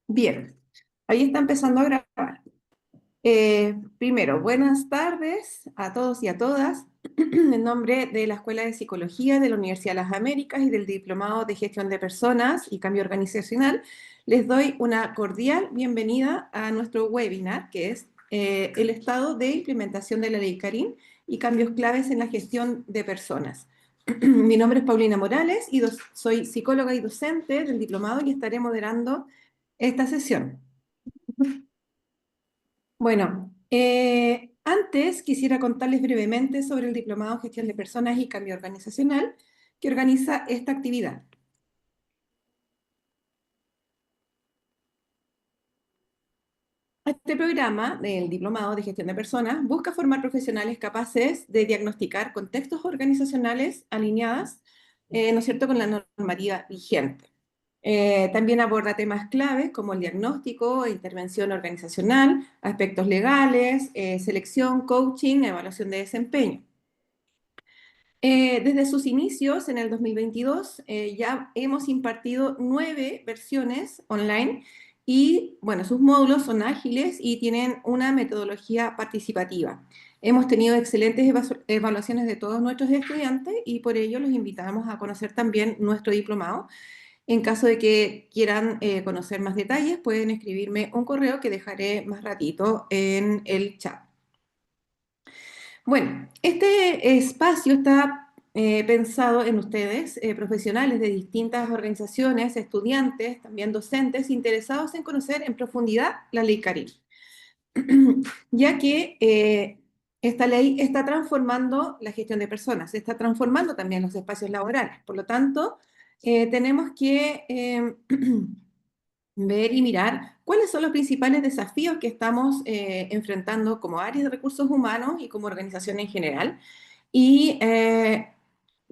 Bien, ahí está empezando a grabar. Primero, buenas tardes a todos y a todas. En nombre de la Escuela de Psicología de la Universidad de las Américas y del Diplomado de Gestión de Personas y Cambio Organizacional, les doy una cordial bienvenida a nuestro webinar, que es el estado de implementación de la Ley Carín y cambios claves en la gestión de personas. Mi nombre es Paulina Morales y soy psicóloga y docente del diplomado y estaré moderando esta sesión. Bueno, antes quisiera contarles brevemente sobre el Diplomado en Gestión de Personas y Cambio Organizacional que organiza esta actividad. Este programa del Diplomado de Gestión de Personas busca formar profesionales capaces de diagnosticar contextos organizacionales alineadas, ¿no es cierto?, con la normativa vigente. También aborda temas claves como el diagnóstico e intervención organizacional, aspectos legales, selección, coaching, evaluación de desempeño. Desde sus inicios, en el 2022, ya hemos impartido 9 versiones online y, bueno, sus módulos son ágiles y tienen una metodología participativa. Hemos tenido excelentes evaluaciones de todos nuestros estudiantes y por ello los invitamos a conocer también nuestro diplomado. En caso de que quieran conocer más detalles, pueden escribirme un correo que dejaré más ratito en el chat. Bueno, este espacio está pensado en ustedes, profesionales de distintas organizaciones, estudiantes, también docentes, interesados en conocer en profundidad la ley Carim, ya que esta ley está transformando la gestión de personas, está transformando también los espacios laborales. Por lo tanto, tenemos que ver y mirar cuáles son los principales desafíos que estamos enfrentando como áreas de recursos humanos y como organización en general. Y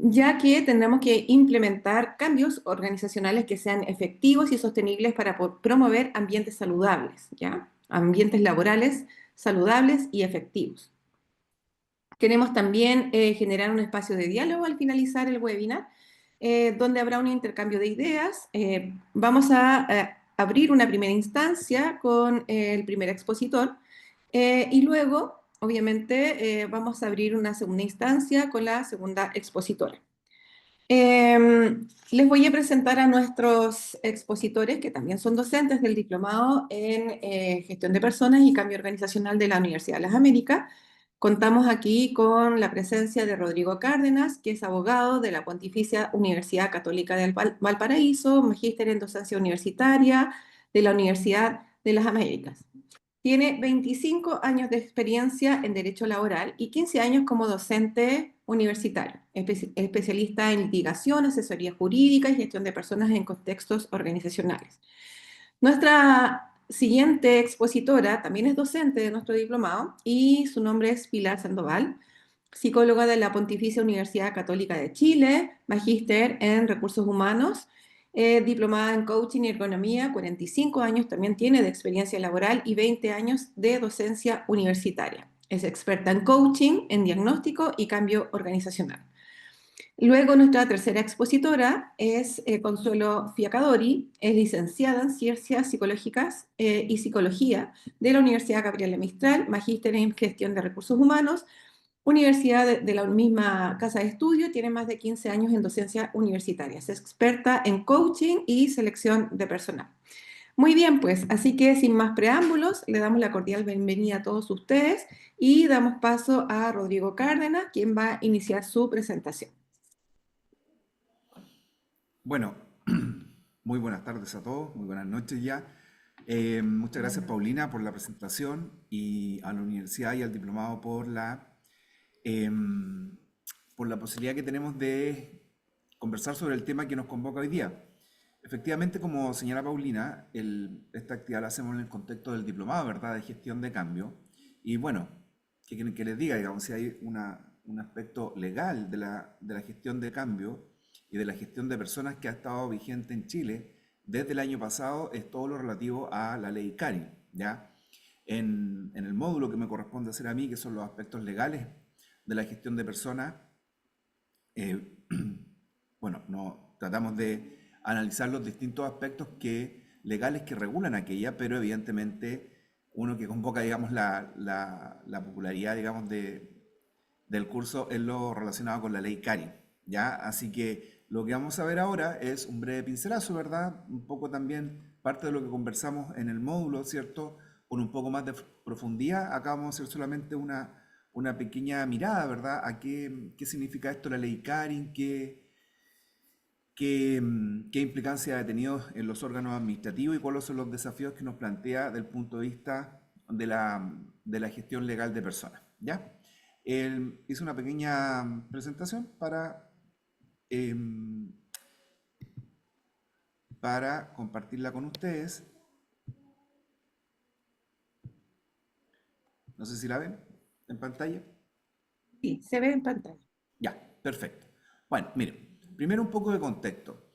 ya que tendremos que implementar cambios organizacionales que sean efectivos y sostenibles para promover ambientes saludables, ¿ya? Ambientes laborales saludables y efectivos. Queremos también generar un espacio de diálogo al finalizar el webinar, donde habrá un intercambio de ideas. Vamos a abrir una primera instancia con el primer expositor y luego, obviamente, vamos a abrir una segunda instancia con la segunda expositora. Les voy a presentar a nuestros expositores, que también son docentes del Diplomado en Gestión de Personas y Cambio Organizacional de la Universidad de las Américas. Contamos aquí con la presencia de Rodrigo Cárdenas, que es abogado de la Pontificia Universidad Católica de Valparaíso, magíster en docencia universitaria de la Universidad de las Américas. Tiene 25 años de experiencia en derecho laboral y 15 años como docente universitario, especialista en litigación, asesoría jurídica y gestión de personas en contextos organizacionales. Nuestra siguiente expositora también es docente de nuestro diplomado y su nombre es Pilar Sandoval, psicóloga de la Pontificia Universidad Católica de Chile, magíster en recursos humanos, diplomada en coaching y ergonomía, 45 años también tiene de experiencia laboral y 20 años de docencia universitaria. Es experta en coaching, en diagnóstico y cambio organizacional. Luego nuestra tercera expositora es Consuelo Fiacadori, es licenciada en Ciencias Psicológicas y Psicología de la Universidad Gabriela Mistral, magíster en Gestión de Recursos Humanos, Universidad de la misma casa de estudio, tiene más de 15 años en docencia universitaria, es experta en coaching y selección de personal. Muy bien, pues, así que sin más preámbulos, le damos la cordial bienvenida a todos ustedes y damos paso a Rodrigo Cárdenas, quien va a iniciar su presentación. Bueno, muy buenas tardes a todos, muy buenas noches ya. Muchas gracias Paulina por la presentación y a la universidad y al diplomado em, por la posibilidad que tenemos de conversar sobre el tema que nos convoca hoy día. Efectivamente, como señala Paulina, esta actividad la hacemos en el contexto del diplomado, ¿verdad?, de gestión de cambio. Y bueno, ¿qué quieren que les diga? Digamos, si hay un aspecto legal de la gestión de cambio y de la gestión de personas que ha estado vigente en Chile desde el año pasado, es todo lo relativo a la ley CARI, ¿ya? En el módulo que me corresponde hacer a mí, que son los aspectos legales de la gestión de personas, eh, bueno, no, tratamos de analizar los distintos aspectos que legales que regulan aquella, pero evidentemente uno que convoca, digamos, la popularidad, digamos, del curso es lo relacionado con la ley Karin, ¿ya? Así que lo que vamos a ver ahora es un breve pincelazo, ¿verdad? Un poco también parte de lo que conversamos en el módulo, ¿cierto? Con un poco más de profundidad. Acá vamos a hacer solamente una pequeña mirada, ¿verdad? A qué significa esto la ley Karin, qué implicancia ha tenido en los órganos administrativos y cuáles son los desafíos que nos plantea desde el punto de vista de la gestión legal de personas, ¿ya? Hice una pequeña presentación em, para compartirla con ustedes. No sé si la ven en pantalla. Sí, se ve en pantalla. Ya, perfecto. Bueno, miren, primero un poco de contexto.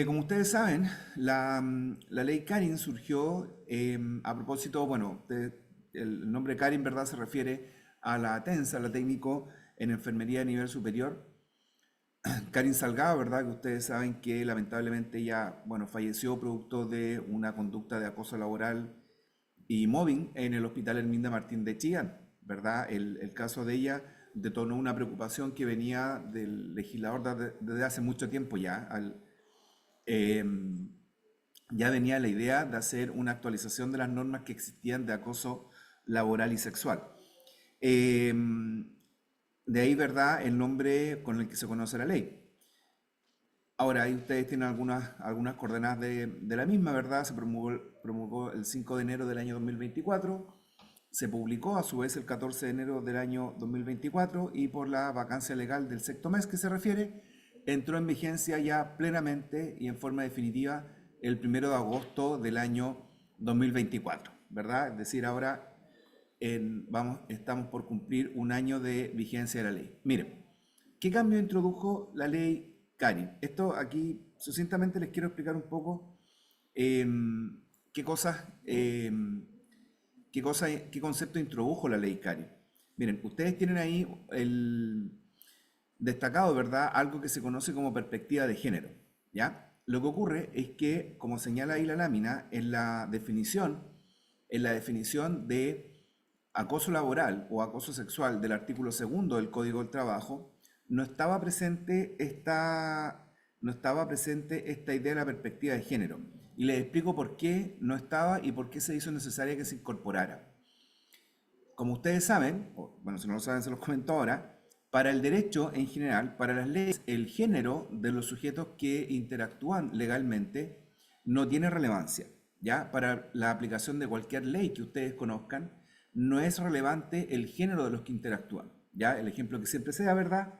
Como ustedes saben, la ley Karin surgió a propósito, bueno, el nombre Karin, ¿verdad? Se refiere a la TENSA, la técnico en enfermería de nivel superior. Karin Salgado, ¿verdad? Que ustedes saben que lamentablemente ella, bueno, falleció producto de una conducta de acoso laboral y mobbing en el Hospital Herminda Martín de Chillán, ¿verdad? El caso de ella detonó una preocupación que venía del legislador desde hace mucho tiempo ya. Eh, ya venía la idea de hacer una actualización de las normas que existían de acoso laboral y sexual. Eh, de ahí, ¿verdad?, el nombre con el que se conoce la ley. Ahora, ahí ustedes tienen algunas coordenadas de la misma, ¿verdad? Se promulgó el 5 de enero del año 2024, se publicó a su vez el 14 de enero del año 2024 y por la vacancia legal del sexto mes que se refiere, entró en vigencia ya plenamente y en forma definitiva el 1 de agosto del año 2024, ¿verdad? Es decir, ahora estamos por cumplir un año de vigencia de la ley. Miren, ¿qué cambio introdujo la ley Karin? Esto aquí sucintamente les quiero explicar un poco qué cosas, qué concepto introdujo la ley Karin. Miren, ustedes tienen ahí destacado, ¿verdad? Algo que se conoce como perspectiva de género, ¿ya? Lo que ocurre es que, como señala ahí la lámina, en la definición de acoso laboral o acoso sexual del artículo segundo del Código del Trabajo, no estaba presente esta idea de la perspectiva de género. Y les explico por qué no estaba y por qué se hizo necesaria que se incorporara. Como ustedes saben, o, bueno, si no lo saben se los comento ahora, para el derecho en general, para las leyes, el género de los sujetos que interactúan legalmente no tiene relevancia. ¿Ya? Para la aplicación de cualquier ley que ustedes conozcan, no es relevante el género de los que interactúan. ¿Ya? El ejemplo que siempre sea, ¿verdad?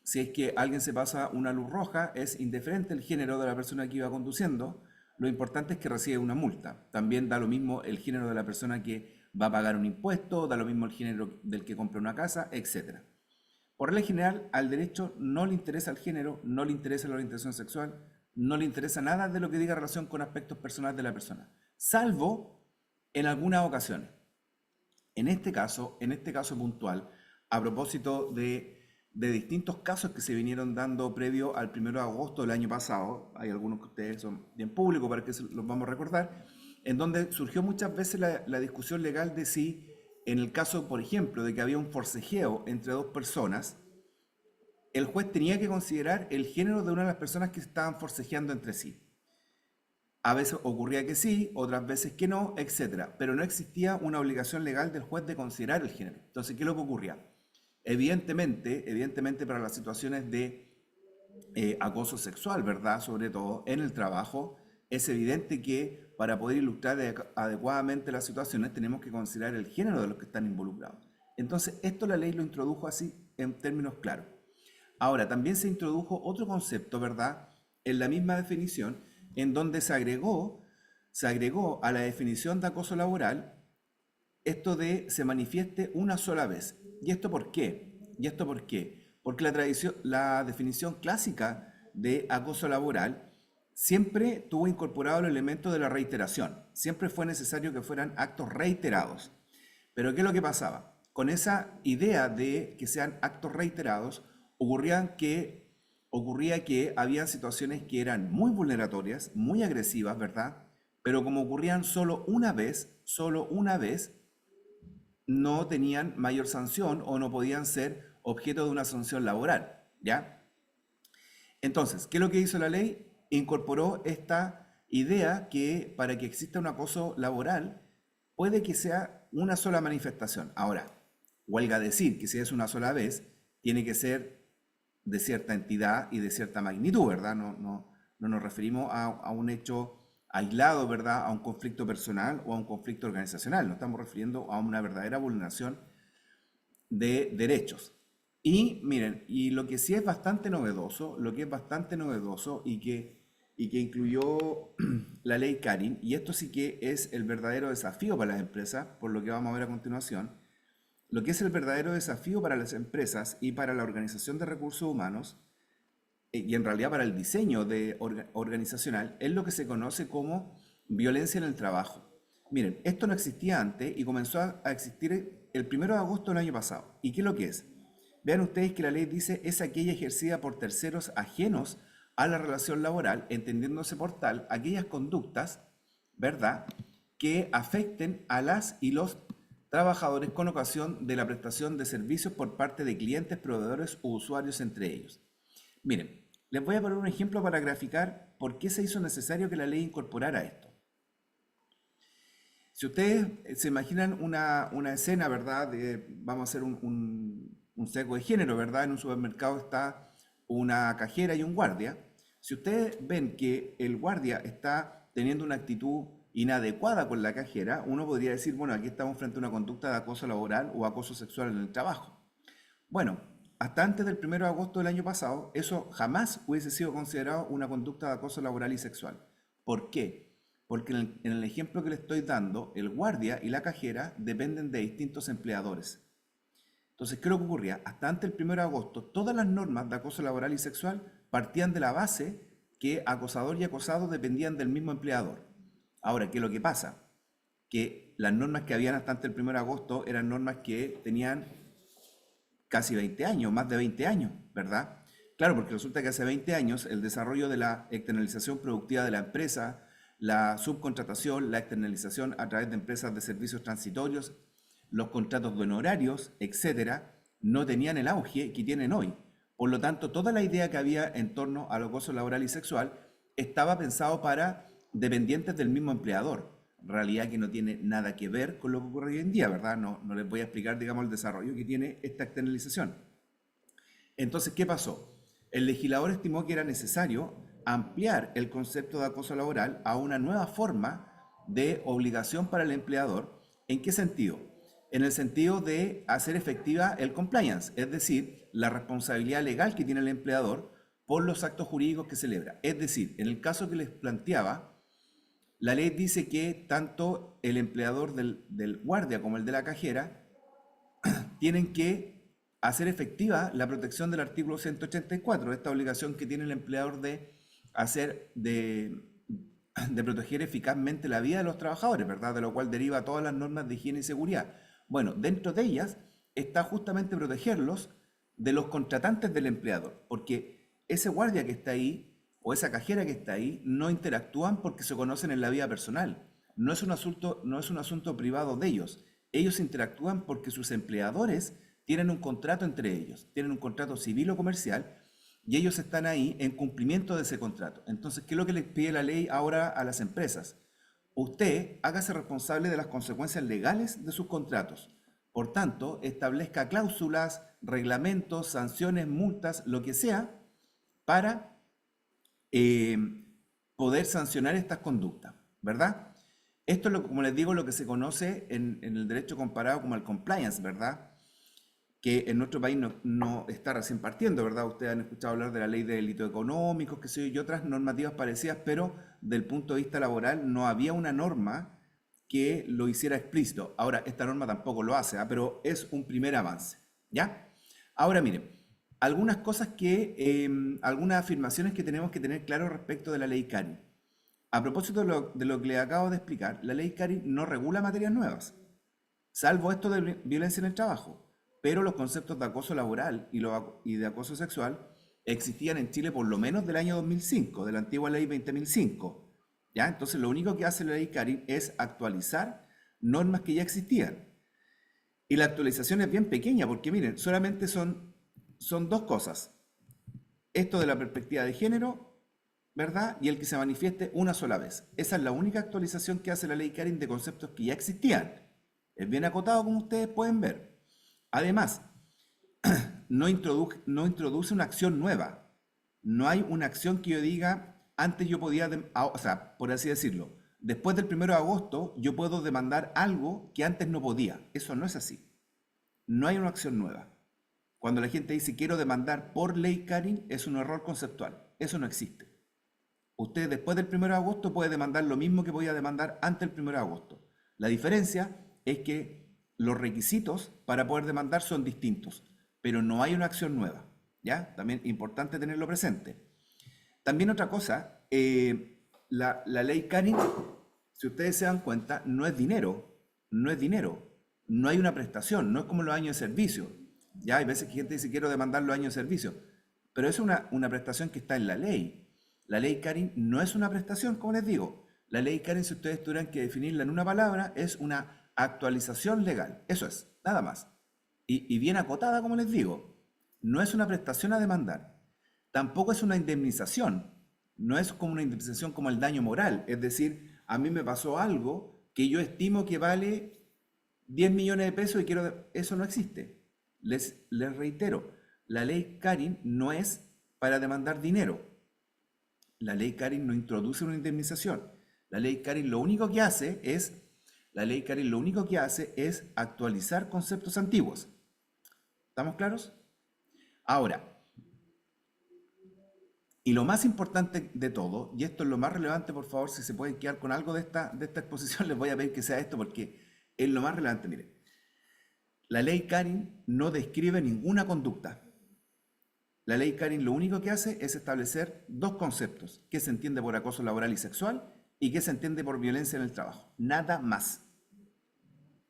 Si es que alguien se pasa una luz roja, es indiferente el género de la persona que iba conduciendo, lo importante es que recibe una multa. También da lo mismo el género de la persona que va a pagar un impuesto, da lo mismo el género del que compra una casa, etc. Por regla general, al derecho no le interesa el género, no le interesa la orientación sexual, no le interesa nada de lo que diga relación con aspectos personales de la persona, salvo en algunas ocasiones. En este caso puntual, a propósito de distintos casos que se vinieron dando previo al 1 de agosto del año pasado, hay algunos que ustedes son bien públicos para que los vamos a recordar, en donde surgió muchas veces la discusión legal de si, en el caso, por ejemplo, de que había un forcejeo entre dos personas, el juez tenía que considerar el género de una de las personas que estaban forcejeando entre sí. A veces ocurría que sí, otras veces que no, etcétera. Pero no existía una obligación legal del juez de considerar el género. Entonces, ¿qué es lo que ocurría? Evidentemente para las situaciones de acoso sexual, ¿verdad? Sobre todo en el trabajo, es evidente que para poder ilustrar adecuadamente las situaciones tenemos que considerar el género de los que están involucrados. Entonces, esto la ley lo introdujo así en términos claros. Ahora, también se introdujo otro concepto, ¿verdad? En la misma definición, en donde se agregó a la definición de acoso laboral esto de se manifieste una sola vez. ¿Y esto por qué? ¿Y esto por qué? Porque la definición clásica de acoso laboral siempre tuvo incorporado el elemento de la reiteración. Siempre fue necesario que fueran actos reiterados. Pero ¿qué es lo que pasaba? Con esa idea de que sean actos reiterados, ocurrían que ocurría que había situaciones que eran muy vulneratorias, muy agresivas, ¿verdad? Pero como ocurrían solo una vez, no tenían mayor sanción o no podían ser objeto de una sanción laboral, ¿ya? Entonces, ¿qué es lo que hizo la ley? Incorporó esta idea que para que exista un acoso laboral puede que sea una sola manifestación. Ahora, huelga decir que si es una sola vez, tiene que ser de cierta entidad y de cierta magnitud, ¿verdad? No nos referimos a un hecho aislado, ¿verdad? A un conflicto personal o a un conflicto organizacional. Nos estamos refiriendo a una verdadera vulneración de derechos. Y miren, y lo que sí es bastante novedoso, lo que es bastante novedoso y que incluyó la ley Karin, y esto sí que es el verdadero desafío para las empresas, por lo que vamos a ver a continuación, lo que es el verdadero desafío para las empresas y para la organización de recursos humanos, y en realidad para el diseño organizacional, es lo que se conoce como violencia en el trabajo. Miren, esto no existía antes y comenzó a existir el 1 de agosto del año pasado. ¿Y qué es lo que es? Vean ustedes que la ley dice es aquella ejercida por terceros ajenos a la relación laboral, entendiéndose por tal aquellas conductas, ¿verdad?, que afecten a las y los trabajadores con ocasión de la prestación de servicios por parte de clientes, proveedores o usuarios entre ellos. Miren, les voy a poner un ejemplo para graficar por qué se hizo necesario que la ley incorporara esto. Si ustedes se imaginan una escena, ¿verdad? Vamos a hacer un sesgo de género, ¿verdad? En un supermercado está una cajera y un guardia. Si ustedes ven que el guardia está teniendo una actitud inadecuada con la cajera, uno podría decir, bueno, aquí estamos frente a una conducta de acoso laboral o acoso sexual en el trabajo. Bueno, hasta antes del 1 de agosto del año pasado, eso jamás hubiese sido considerado una conducta de acoso laboral y sexual. ¿Por qué? Porque en el ejemplo que le estoy dando, el guardia y la cajera dependen de distintos empleadores. Entonces, ¿qué es lo que ocurría? Hasta antes del 1 de agosto, todas las normas de acoso laboral y sexual partían de la base que acosador y acosado dependían del mismo empleador. Ahora, ¿qué es lo que pasa? Que las normas que habían hasta antes del 1 de agosto eran normas que tenían casi 20 años, más de 20 años, ¿verdad? Claro, porque resulta que hace 20 años el desarrollo de la externalización productiva de la empresa, la subcontratación, la externalización a través de empresas de servicios transitorios, los contratos de honorarios, etcétera, no tenían el auge que tienen hoy. Por lo tanto, toda la idea que había en torno al acoso laboral y sexual estaba pensado para dependientes del mismo empleador, realidad que no tiene nada que ver con lo que ocurre hoy en día, ¿verdad? No les voy a explicar, digamos, el desarrollo que tiene esta externalización. Entonces, ¿qué pasó? El legislador estimó que era necesario ampliar el concepto de acoso laboral a una nueva forma de obligación para el empleador. ¿En qué sentido? En el sentido de hacer efectiva el compliance, es decir, la responsabilidad legal que tiene el empleador por los actos jurídicos que celebra. Es decir, en el caso que les planteaba, la ley dice que tanto el empleador del guardia como el de la cajera tienen que hacer efectiva la protección del artículo 184, esta obligación que tiene el empleador de hacer, de proteger eficazmente la vida de los trabajadores, ¿verdad? De lo cual deriva todas las normas de higiene y seguridad. Bueno, dentro de ellas está justamente protegerlos de los contratantes del empleador, porque ese guardia que está ahí o esa cajera que está ahí no interactúan porque se conocen en la vida personal. No es un asunto privado de ellos. Ellos interactúan porque sus empleadores tienen un contrato entre ellos, tienen un contrato civil o comercial y ellos están ahí en cumplimiento de ese contrato. Entonces, ¿qué es lo que les pide la ley ahora a las empresas? Usted hágase responsable de las consecuencias legales de sus contratos. Por tanto, establezca cláusulas, reglamentos, sanciones, multas, lo que sea, para eh, poder sancionar estas conductas, ¿verdad? Esto es, como les digo, lo que se conoce en el derecho comparado como el compliance, ¿verdad? Que en nuestro país no está recién partiendo, ¿verdad? Ustedes han escuchado hablar de la ley de delitos económicos, que sé yo, y otras normativas parecidas, pero del punto de vista laboral no había una norma que lo hiciera explícito. Ahora, esta norma tampoco lo hace, ¿ah? Pero es un primer avance, ¿ya? Ahora, miren, algunas cosas algunas afirmaciones que tenemos que tener claro respecto de la ley CARI. A propósito de lo que les acabo de explicar, la ley CARI no regula materias nuevas, salvo esto de violencia en el trabajo, pero los conceptos de acoso laboral y de acoso sexual existían en Chile por lo menos del año 2005, de la antigua ley 20.005. ¿Ya? Entonces lo único que hace la ley Karin es actualizar normas que ya existían. Y la actualización es bien pequeña porque miren, solamente son dos cosas. Esto de la perspectiva de género, ¿verdad? Y el que se manifieste una sola vez. Esa es la única actualización que hace la ley Karin de conceptos que ya existían. Es bien acotado como ustedes pueden ver. Además, no introduce una acción nueva. No hay una acción que yo diga, antes yo podía, o sea, por así decirlo, después del 1 de agosto yo puedo demandar algo que antes no podía. Eso no es así. No hay una acción nueva. Cuando la gente dice quiero demandar por ley Karin, es un error conceptual. Eso no existe. Usted después del 1 de agosto puede demandar lo mismo que podía demandar antes del 1 de agosto. La diferencia es que los requisitos para poder demandar son distintos, pero no hay una acción nueva. ¿Ya? También importante tenerlo presente. También otra cosa, la ley Karin, si ustedes se dan cuenta, no es dinero, no es dinero, no hay una prestación, no es como los años de servicio. Ya hay veces que gente dice quiero demandar los años de servicio, pero es una prestación que está en la ley. La ley Karin no es una prestación, como les digo. La ley Karin, si ustedes tuvieran que definirla en una palabra, es una actualización legal. Eso es, nada más. Y bien acotada, como les digo. No es una prestación a demandar. Tampoco es una indemnización. No es como una indemnización como el daño moral. Es decir, a mí me pasó algo que yo estimo que vale 10 millones de pesos y quiero... Eso no existe. Les reitero, la ley Karin no es para demandar dinero. La ley Karin no introduce una indemnización. La ley Karin lo único que hace es, actualizar conceptos antiguos. ¿Estamos claros? Ahora, y lo más importante de todo, y esto es lo más relevante, por favor, si se pueden quedar con algo de esta exposición, les voy a pedir que sea esto porque es lo más relevante. Mire, la ley Karin no describe ninguna conducta. La ley Karin lo único que hace es establecer dos conceptos: qué se entiende por acoso laboral y sexual y qué se entiende por violencia en el trabajo. Nada más.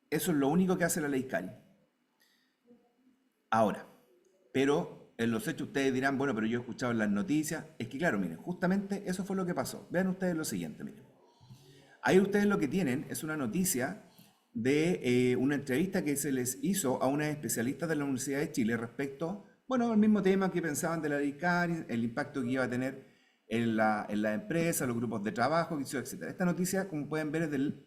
Eso es lo único que hace la ley Karin. Ahora, pero en los hechos ustedes dirán, bueno, pero yo he escuchado en las noticias. Es que claro, miren, justamente eso fue lo que pasó. Vean ustedes lo siguiente, miren. Ahí ustedes lo que tienen es una noticia de una entrevista que se les hizo a unas especialistas de la Universidad de Chile respecto, bueno, al mismo tema que pensaban de la ley Karin, el impacto que iba a tener en la empresa, los grupos de trabajo, etc. Esta noticia, como pueden ver, es del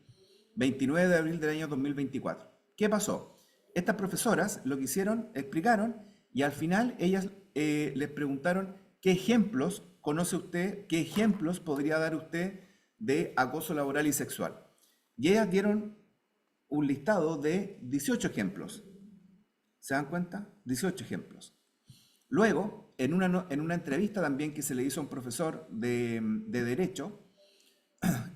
29 de abril del año 2024. ¿Qué pasó? Estas profesoras lo que hicieron, explicaron, y al final ellas les preguntaron qué ejemplos conoce usted, qué ejemplos podría dar usted de acoso laboral y sexual. Y ellas dieron un listado de 18 ejemplos. ¿Se dan cuenta? 18 ejemplos. Luego, en una entrevista también que se le hizo a un profesor de Derecho,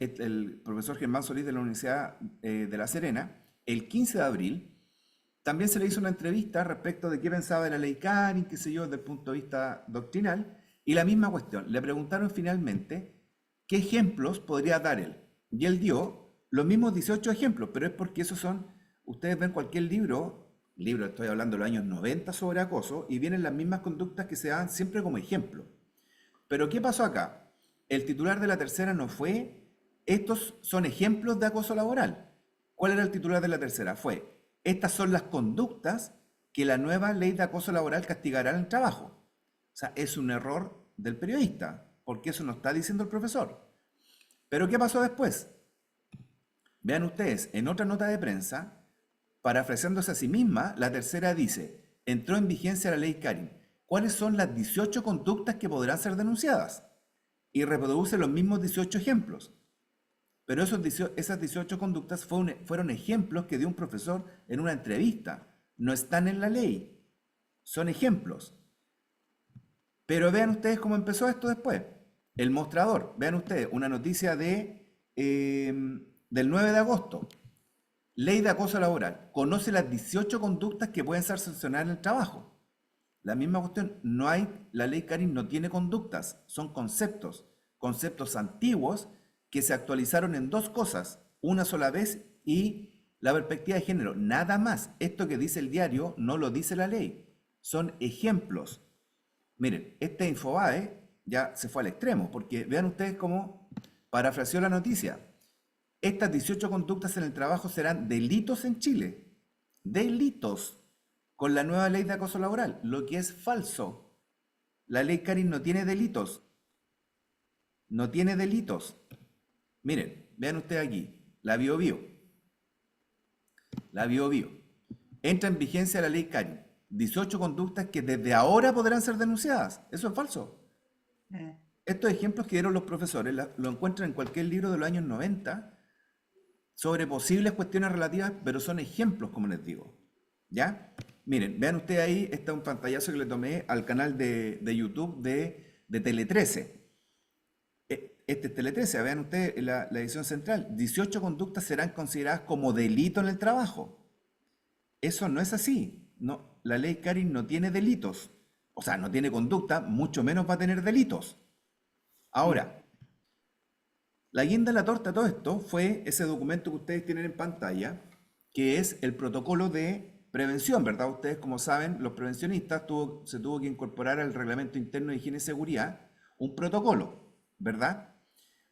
el profesor Germán Solís de la Universidad de La Serena, el 15 de abril, también se le hizo una entrevista respecto de qué pensaba de la ley Karin, qué sé yo, desde el punto de vista doctrinal, y la misma cuestión. Le preguntaron finalmente qué ejemplos podría dar él. Y él dio los mismos 18 ejemplos, pero es porque esos son, ustedes ven cualquier libro, estoy hablando de los años 90 sobre acoso, y vienen las mismas conductas que se dan siempre como ejemplo. Pero ¿qué pasó acá? El titular de la tercera no fue, estos son ejemplos de acoso laboral. ¿Cuál era el titular de la tercera? Fue, estas son las conductas que la nueva ley de acoso laboral castigará en el trabajo. O sea, es un error del periodista, porque eso no está diciendo el profesor. Pero ¿qué pasó después? Vean ustedes, en otra nota de prensa, parafraseándose a sí misma, la tercera dice, entró en vigencia la ley Karin. ¿Cuáles son las 18 conductas que podrán ser denunciadas? Y reproduce los mismos 18 ejemplos. Pero esas 18 conductas fueron ejemplos que dio un profesor en una entrevista. No están en la ley. Son ejemplos. Pero vean ustedes cómo empezó esto después. El mostrador. Vean ustedes, una noticia del 9 de agosto. Ley de acoso laboral. Conoce las 18 conductas que pueden ser sancionadas en el trabajo. La misma cuestión, la ley Karin no tiene conductas, son conceptos antiguos que se actualizaron en dos cosas, una sola vez, y la perspectiva de género. Nada más. Esto que dice el diario no lo dice la ley. Son ejemplos. Miren, este Infobae ya se fue al extremo, porque vean ustedes cómo parafraseó la noticia. Estas 18 conductas en el trabajo serán delitos en Chile. Delitos con la nueva ley de acoso laboral, lo que es falso. La ley Karin no tiene delitos. No tiene delitos. Miren, vean ustedes aquí. La Bio Bio. La Bio Bio. Entra en vigencia la ley Karin. 18 conductas que desde ahora podrán ser denunciadas. Eso es falso. Eh, Estos ejemplos que dieron los profesores lo encuentran en cualquier libro de los años 90 sobre posibles cuestiones relativas, pero son ejemplos, como les digo. ¿Ya? Miren, vean ustedes ahí, está un pantallazo que le tomé al canal de YouTube de Tele 13. Este es Tele 13, vean ustedes la edición central. 18 conductas serán consideradas como delito en el trabajo. Eso no es así. No, la ley Karin no tiene delitos. O sea, no tiene conducta, mucho menos va a tener delitos. Ahora, la guinda de la torta de todo esto fue ese documento que ustedes tienen en pantalla, que es el protocolo de prevención, ¿verdad? Ustedes, como saben, los prevencionistas se tuvo que incorporar al Reglamento Interno de Higiene y Seguridad un protocolo, ¿verdad?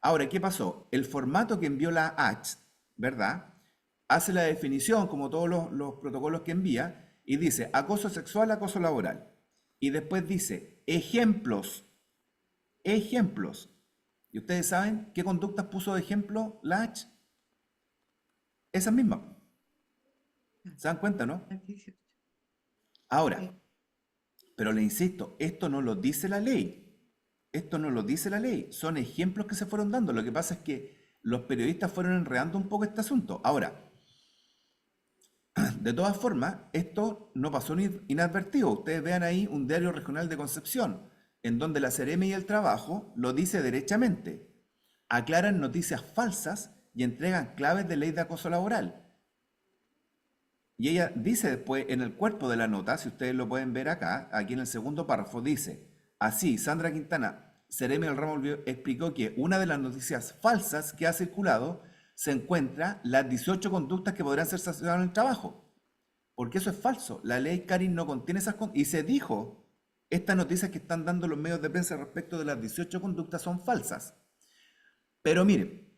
Ahora, ¿qué pasó? El formato que envió la H, ¿verdad? Hace la definición, como todos los protocolos que envía, y dice acoso sexual, acoso laboral. Y después dice ejemplos, ejemplos. ¿Y ustedes saben qué conductas puso de ejemplo la H? Esas mismas. ¿Se dan cuenta, no? Ahora, sí. pero le insisto, esto no lo dice la ley. Esto no lo dice la ley. Son ejemplos que se fueron dando. Lo que pasa es que los periodistas fueron enredando un poco este asunto. Ahora, de todas formas, esto no pasó inadvertido. Ustedes vean ahí un diario regional de Concepción, en donde la Seremi y el Trabajo lo dice derechamente. Aclaran noticias falsas y entregan claves de ley de acoso laboral. Y ella dice después en el cuerpo de la nota, si ustedes lo pueden ver acá, aquí en el segundo párrafo, dice, así, Sandra Quintana, Seremi del Ramo explicó que una de las noticias falsas que ha circulado se encuentra las 18 conductas que podrán ser sancionadas en el trabajo. Porque eso es falso. La ley Karin no contiene esas conductas. Y se dijo, estas noticias que están dando los medios de prensa respecto de las 18 conductas son falsas. Pero miren,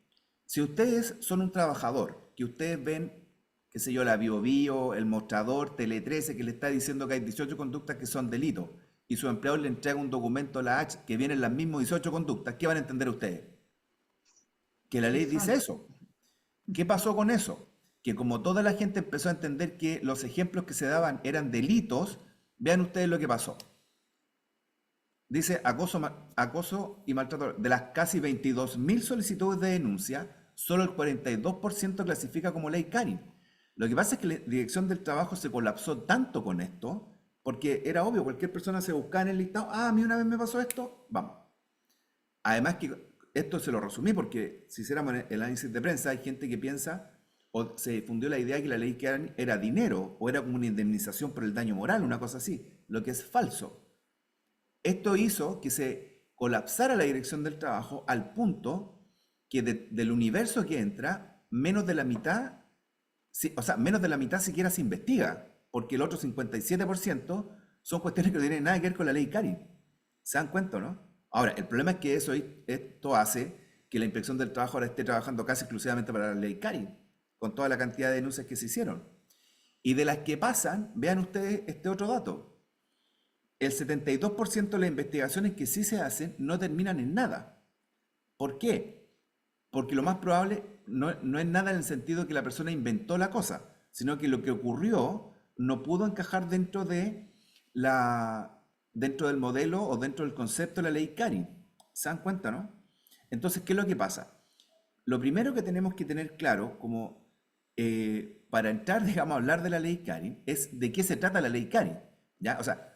si ustedes son un trabajador, que ustedes ven, qué sé yo, la Bio Bio, el mostrador, Tele 13, que le está diciendo que hay 18 conductas que son delitos, y su empleador le entrega un documento a la H que vienen las mismas 18 conductas, ¿qué van a entender ustedes? Que la ley Es dice falso. eso. ¿Qué pasó con eso? Que como toda la gente empezó a entender que los ejemplos que se daban eran delitos, vean ustedes lo que pasó. Dice acoso, acoso y maltrato. De las casi 22.000 solicitudes de denuncia, solo el 42% clasifica como ley Karin. Lo que pasa es que la Dirección del Trabajo se colapsó tanto con esto, porque era obvio, cualquier persona se buscaba en el listado, ah, a mí una vez me pasó esto, vamos. Además que esto se lo resumí porque si hiciéramos el análisis de prensa, hay gente que piensa o se difundió la idea que la ley Karin era dinero o era como una indemnización por el daño moral, una cosa así, lo que es falso. Esto hizo que se colapsara la dirección del trabajo al punto que del universo que entra, menos de la mitad, o sea, menos de la mitad siquiera se investiga, porque el otro 57% son cuestiones que no tienen nada que ver con la ley Karin. ¿Se dan cuenta, no? Ahora, el problema es que esto hace que la inspección del trabajo ahora esté trabajando casi exclusivamente para la ley Karin, con toda la cantidad de denuncias que se hicieron. Y de las que pasan, vean ustedes este otro dato. El 72% de las investigaciones que sí se hacen no terminan en nada. ¿Por qué? Porque lo más probable no es nada en el sentido que la persona inventó la cosa, sino que lo que ocurrió no pudo encajar dentro del modelo o dentro del concepto de la ley Karin. ¿Se dan cuenta, no? Entonces, ¿qué es lo que pasa? Lo primero que tenemos que tener claro, como para entrar, digamos, a hablar de la ley Karin, es de qué se trata la ley Karin. ¿Ya? O sea,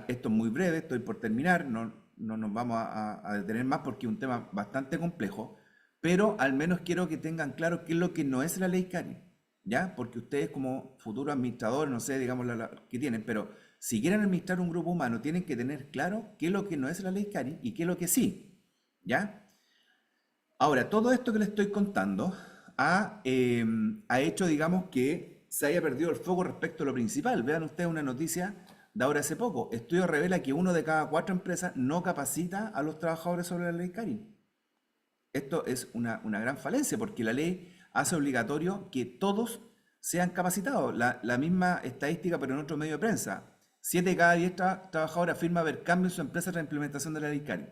esto es muy breve, estoy por terminar, no nos vamos a detener más porque es un tema bastante complejo, pero al menos quiero que tengan claro qué es lo que no es la ley Karin, ¿ya? Porque ustedes como futuros administradores, no sé, digamos, que tienen, pero si quieren administrar un grupo humano, tienen que tener claro qué es lo que no es la ley Karin y qué es lo que sí, ¿ya? Ahora, todo esto que les estoy contando ha hecho, digamos, que se haya perdido el foco respecto a lo principal. Vean ustedes una noticia de ahora hace poco. Estudio revela que uno de cada 4 empresas no capacita a los trabajadores sobre la ley Karin. Esto es una gran falencia porque la ley hace obligatorio que todos sean capacitados. La misma estadística, pero en otro medio de prensa. 7 de cada 10 trabajadores afirma haber cambios en su empresa tras la implementación de la ley Karin.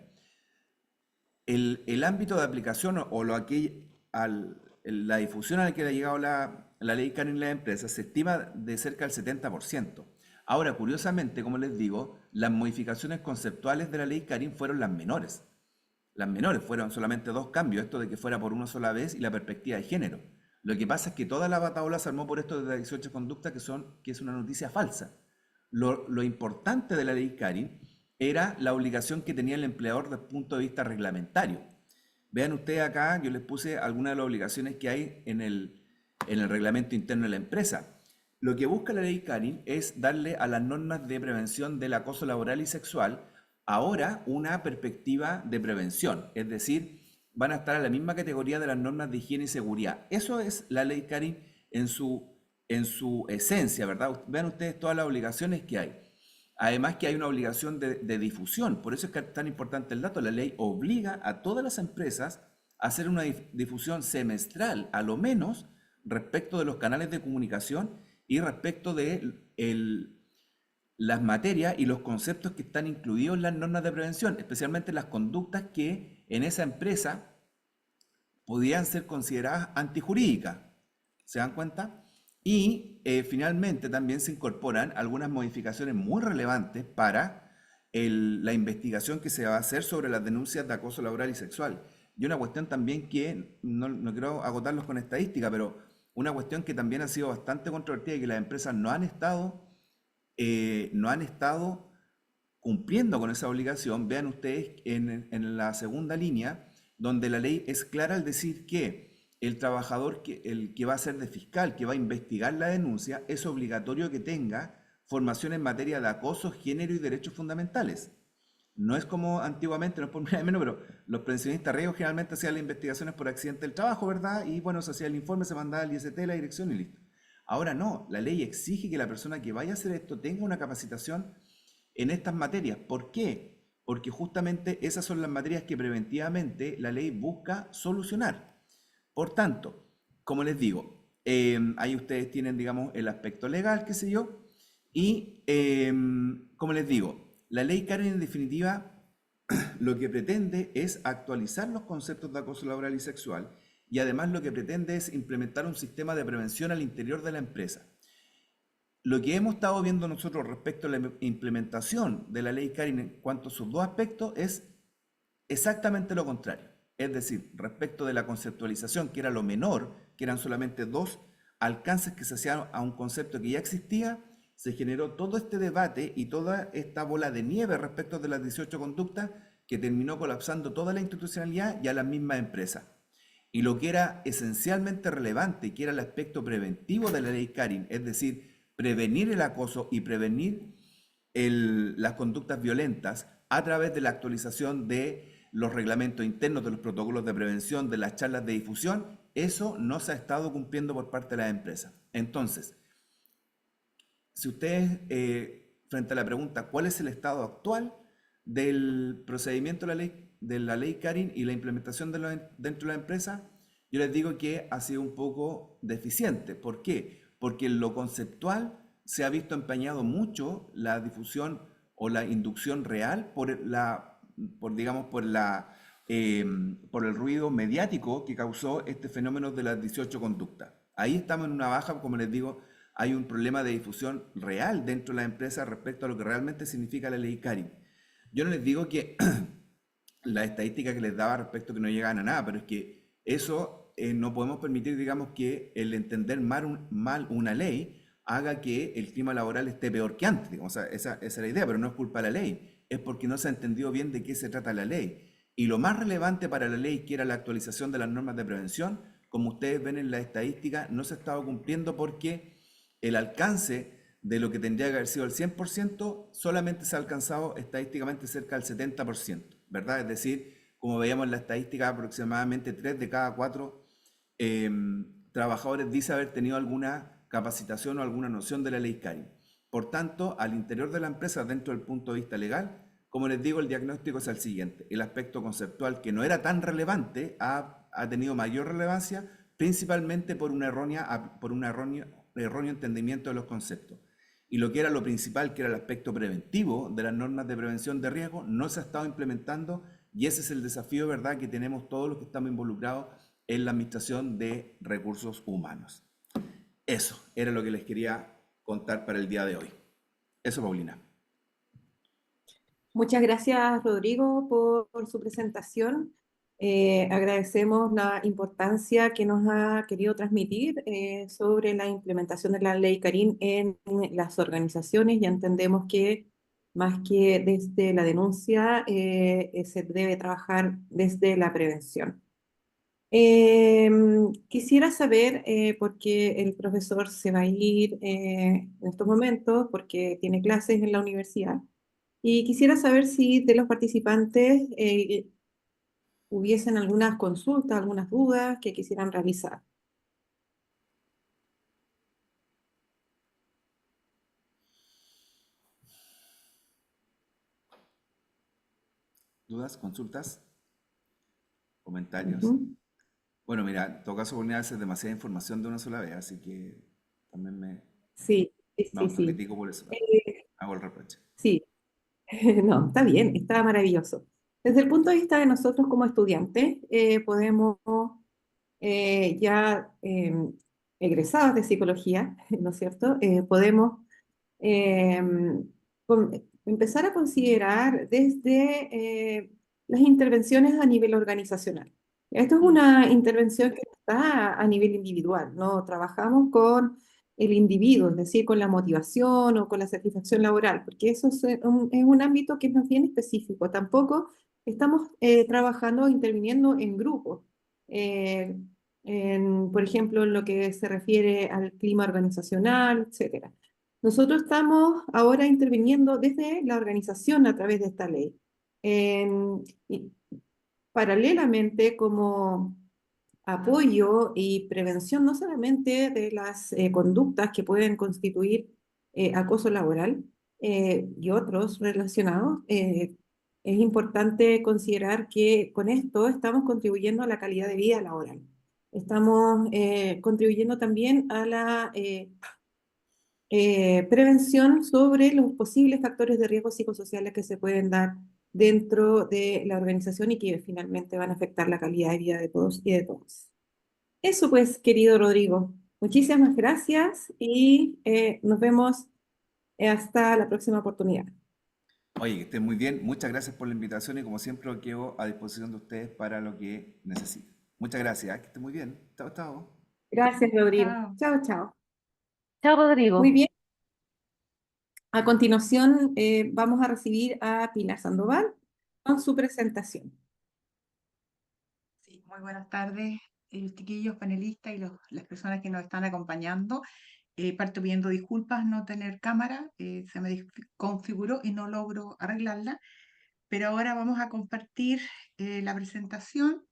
El ámbito de aplicación o la difusión a la que ha llegado la ley Karin en las empresas se estima de cerca del 70%. Ahora, curiosamente, como les digo, las modificaciones conceptuales de la ley Karin fueron las menores. Las menores fueron solamente 2 cambios, esto de que fuera por una sola vez y la perspectiva de género. Lo que pasa es que toda la bataola se armó por esto de las 18 conductas que es una noticia falsa. Lo importante de la ley Karin era la obligación que tenía el empleador desde el punto de vista reglamentario. Vean ustedes acá, yo les puse algunas de las obligaciones que hay en el reglamento interno de la empresa. Lo que busca la ley Karin es darle a las normas de prevención del acoso laboral y sexual ahora una perspectiva de prevención, es decir, van a estar a la misma categoría de las normas de higiene y seguridad. Eso es la ley Karin en su esencia, ¿verdad? Vean ustedes todas las obligaciones que hay. Además que hay una obligación de difusión, por eso es que es tan importante el dato. La ley obliga a todas las empresas a hacer una difusión semestral, a lo menos, respecto de los canales de comunicación y respecto de las materias y los conceptos que están incluidos en las normas de prevención, especialmente las conductas que en esa empresa podían ser consideradas antijurídicas. ¿Se dan cuenta? Y finalmente también se incorporan algunas modificaciones muy relevantes para la investigación que se va a hacer sobre las denuncias de acoso laboral y sexual. Y una cuestión también que, no quiero agotarlos con estadística, pero una cuestión que también ha sido bastante controvertida y que las empresas no han estado cumpliendo con esa obligación. Vean ustedes en la segunda línea, donde la ley es clara al decir que el trabajador, el que va a ser de fiscal, que va a investigar la denuncia, es obligatorio que tenga formación en materia de acoso, género y derechos fundamentales. No es como antiguamente, no es por nada menos, pero los pensionistas riesgos generalmente hacían las investigaciones por accidente del trabajo, ¿verdad? Y bueno, se hacía el informe, se mandaba al IST, la dirección y listo. Ahora no, la ley exige que la persona que vaya a hacer esto tenga una capacitación en estas materias. ¿Por qué? Porque justamente esas son las materias que preventivamente la ley busca solucionar. Por tanto, como les digo, ahí ustedes tienen, digamos, el aspecto legal, qué sé yo, y como les digo, la ley Karen en definitiva lo que pretende es actualizar los conceptos de acoso laboral y sexual y además lo que pretende es implementar un sistema de prevención al interior de la empresa. Lo que hemos estado viendo nosotros respecto a la implementación de la ley Karen en cuanto a sus 2 aspectos es exactamente lo contrario. Es decir, respecto de la conceptualización, que era lo menor, que eran solamente 2 alcances que se hacían a un concepto que ya existía, se generó todo este debate y toda esta bola de nieve respecto de las 18 conductas que terminó colapsando toda la institucionalidad y a las mismas empresas. Y lo que era esencialmente relevante, que era el aspecto preventivo de la ley Karin, es decir, prevenir el acoso y prevenir las conductas violentas a través de la actualización de los reglamentos internos, de los protocolos de prevención, de las charlas de difusión, eso no se ha estado cumpliendo por parte de las empresas. Entonces, si ustedes, frente a la pregunta, ¿cuál es el estado actual del procedimiento de la ley Karin y la implementación dentro de la empresa? Yo les digo que ha sido un poco deficiente. ¿Por qué? Porque en lo conceptual se ha visto empañado mucho la difusión o la inducción real digamos, por el ruido mediático que causó este fenómeno de las 18 conductas. Ahí estamos en una baja, como les digo, hay un problema de difusión real dentro de la empresa respecto a lo que realmente significa la ley Karin. Yo no les digo que la estadística que les daba respecto a que no llegaban a nada, pero es que eso no podemos permitir, digamos, que el entender mal una ley haga que el clima laboral esté peor que antes. Digamos, o sea, esa es la idea, pero no es culpa de la ley, es porque no se ha entendido bien de qué se trata la ley. Y lo más relevante para la ley, que era la actualización de las normas de prevención, como ustedes ven en la estadística, no se ha estado cumpliendo porque el alcance de lo que tendría que haber sido el 100% solamente se ha alcanzado estadísticamente cerca del 70%, ¿verdad? Es decir, como veíamos en la estadística, aproximadamente 3 de cada 4 trabajadores dice haber tenido alguna capacitación o alguna noción de la ley Karin. Por tanto, al interior de la empresa, dentro del punto de vista legal, como les digo, el diagnóstico es el siguiente. El aspecto conceptual que no era tan relevante ha tenido mayor relevancia, principalmente por una erróneo entendimiento de los conceptos. Y lo que era lo principal, que era el aspecto preventivo de las normas de prevención de riesgo, no se ha estado implementando y ese es el desafío, ¿verdad?, que tenemos todos los que estamos involucrados en la administración de recursos humanos. Eso era lo que les quería contar para el día de hoy. Eso, Paulina. Muchas gracias, Rodrigo, por su presentación. Agradecemos la importancia que nos ha querido transmitir sobre la implementación de la ley Karin en las organizaciones. Ya entendemos que más que desde la denuncia, se debe trabajar desde la prevención. Quisiera saber, porque el profesor se va a ir en estos momentos, porque tiene clases en la universidad, y quisiera saber si de los participantes hubiesen algunas consultas, algunas dudas que quisieran realizar. ¿Dudas, consultas, comentarios? Ujú. Bueno, mira, en todo caso, Paulina, a veces es demasiada información de una sola vez, así que también Sí, sí, me sí, sí. autocritico por eso. Hago el reproche. Sí, no, está bien, está maravilloso. Desde el punto de vista de nosotros como estudiantes, podemos ya egresados de psicología, ¿no es cierto? Podemos eh, empezar a considerar desde las intervenciones a nivel organizacional. Esto es Mm. una intervención que está a nivel individual, ¿no? Trabajamos con el individuo, es decir, con la motivación o con la satisfacción laboral, porque eso es un ámbito que es más bien específico. Tampoco estamos trabajando o interviniendo en grupos. eh, por ejemplo, en lo que se refiere al clima organizacional, etcétera. Nosotros estamos ahora interviniendo desde la organización a través de esta ley. Y paralelamente, como apoyo y prevención no solamente de las conductas que pueden constituir acoso laboral y otros relacionados, es importante considerar que con esto estamos contribuyendo a la calidad de vida laboral. Estamos contribuyendo también a la prevención sobre los posibles factores de riesgo psicosociales que se pueden dar dentro de la organización y que finalmente van a afectar la calidad de vida de todos y de todas. Eso pues, querido Rodrigo. Muchísimas gracias y nos vemos hasta la próxima oportunidad. Oye, que estén muy bien. Muchas gracias por la invitación y como siempre quedo a disposición de ustedes para lo que necesiten. Muchas gracias. Que estén muy bien. Chao, chao. Gracias, Rodrigo. Chao. Chao, chao. Chao, Muy Rodrigo. bien. A continuación, vamos a recibir a Pilar Sandoval con su presentación. Sí, muy buenas tardes, chiquillos, panelistas y las personas que nos están acompañando. Parto pidiendo disculpas no tener cámara, se me configuró y no logro arreglarla, pero ahora vamos a compartir la presentación.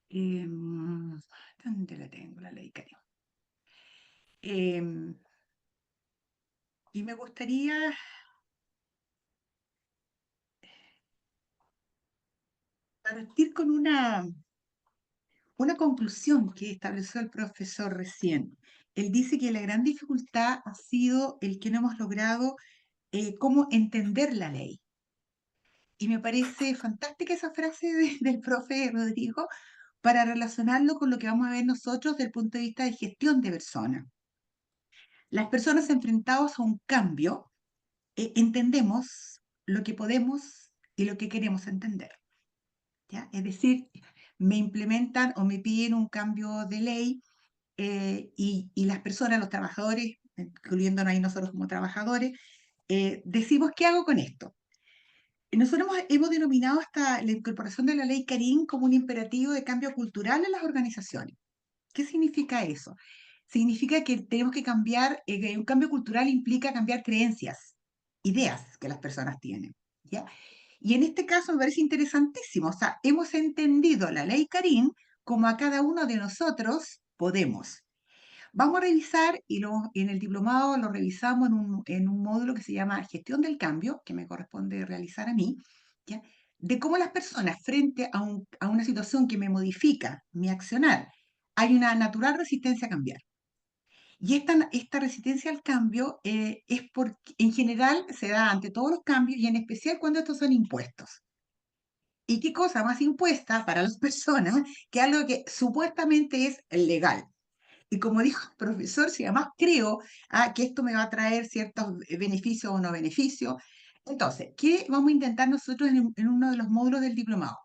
¿Dónde la tengo? La ley, cariño. Y me gustaría partir con una conclusión que estableció el profesor recién. Él dice que la gran dificultad ha sido el que no hemos logrado cómo entender la ley. Y me parece fantástica esa frase del profe Rodrigo para relacionarlo con lo que vamos a ver nosotros desde el punto de vista de gestión de personas. Las personas enfrentadas a un cambio entendemos lo que podemos y lo que queremos entender. ¿Ya? Es decir, me implementan o me piden un cambio de ley y las personas, los trabajadores, incluyéndonos ahí nosotros como trabajadores, decimos, ¿qué hago con esto? Nosotros hemos denominado hasta la incorporación de la ley Karin como un imperativo de cambio cultural en las organizaciones. ¿Qué significa eso? Significa que tenemos que cambiar, que un cambio cultural implica cambiar creencias, ideas que las personas tienen. ¿Ya? Y en este caso me parece interesantísimo, o sea, hemos entendido la ley Karin como a cada uno de nosotros podemos. Vamos a revisar, en el diplomado lo revisamos en un módulo que se llama Gestión del Cambio, que me corresponde realizar a mí, ¿ya? De cómo las personas frente a una situación que me modifica mi accionar, hay una natural resistencia a cambiar. Y esta resistencia al cambio es porque en general se da ante todos los cambios y en especial cuando estos son impuestos. ¿Y qué cosa más impuesta para las personas que algo que supuestamente es legal? Y como dijo el profesor, si además creo que esto me va a traer ciertos beneficios o no beneficios. Entonces, ¿qué vamos a intentar nosotros en uno de los módulos del diplomado?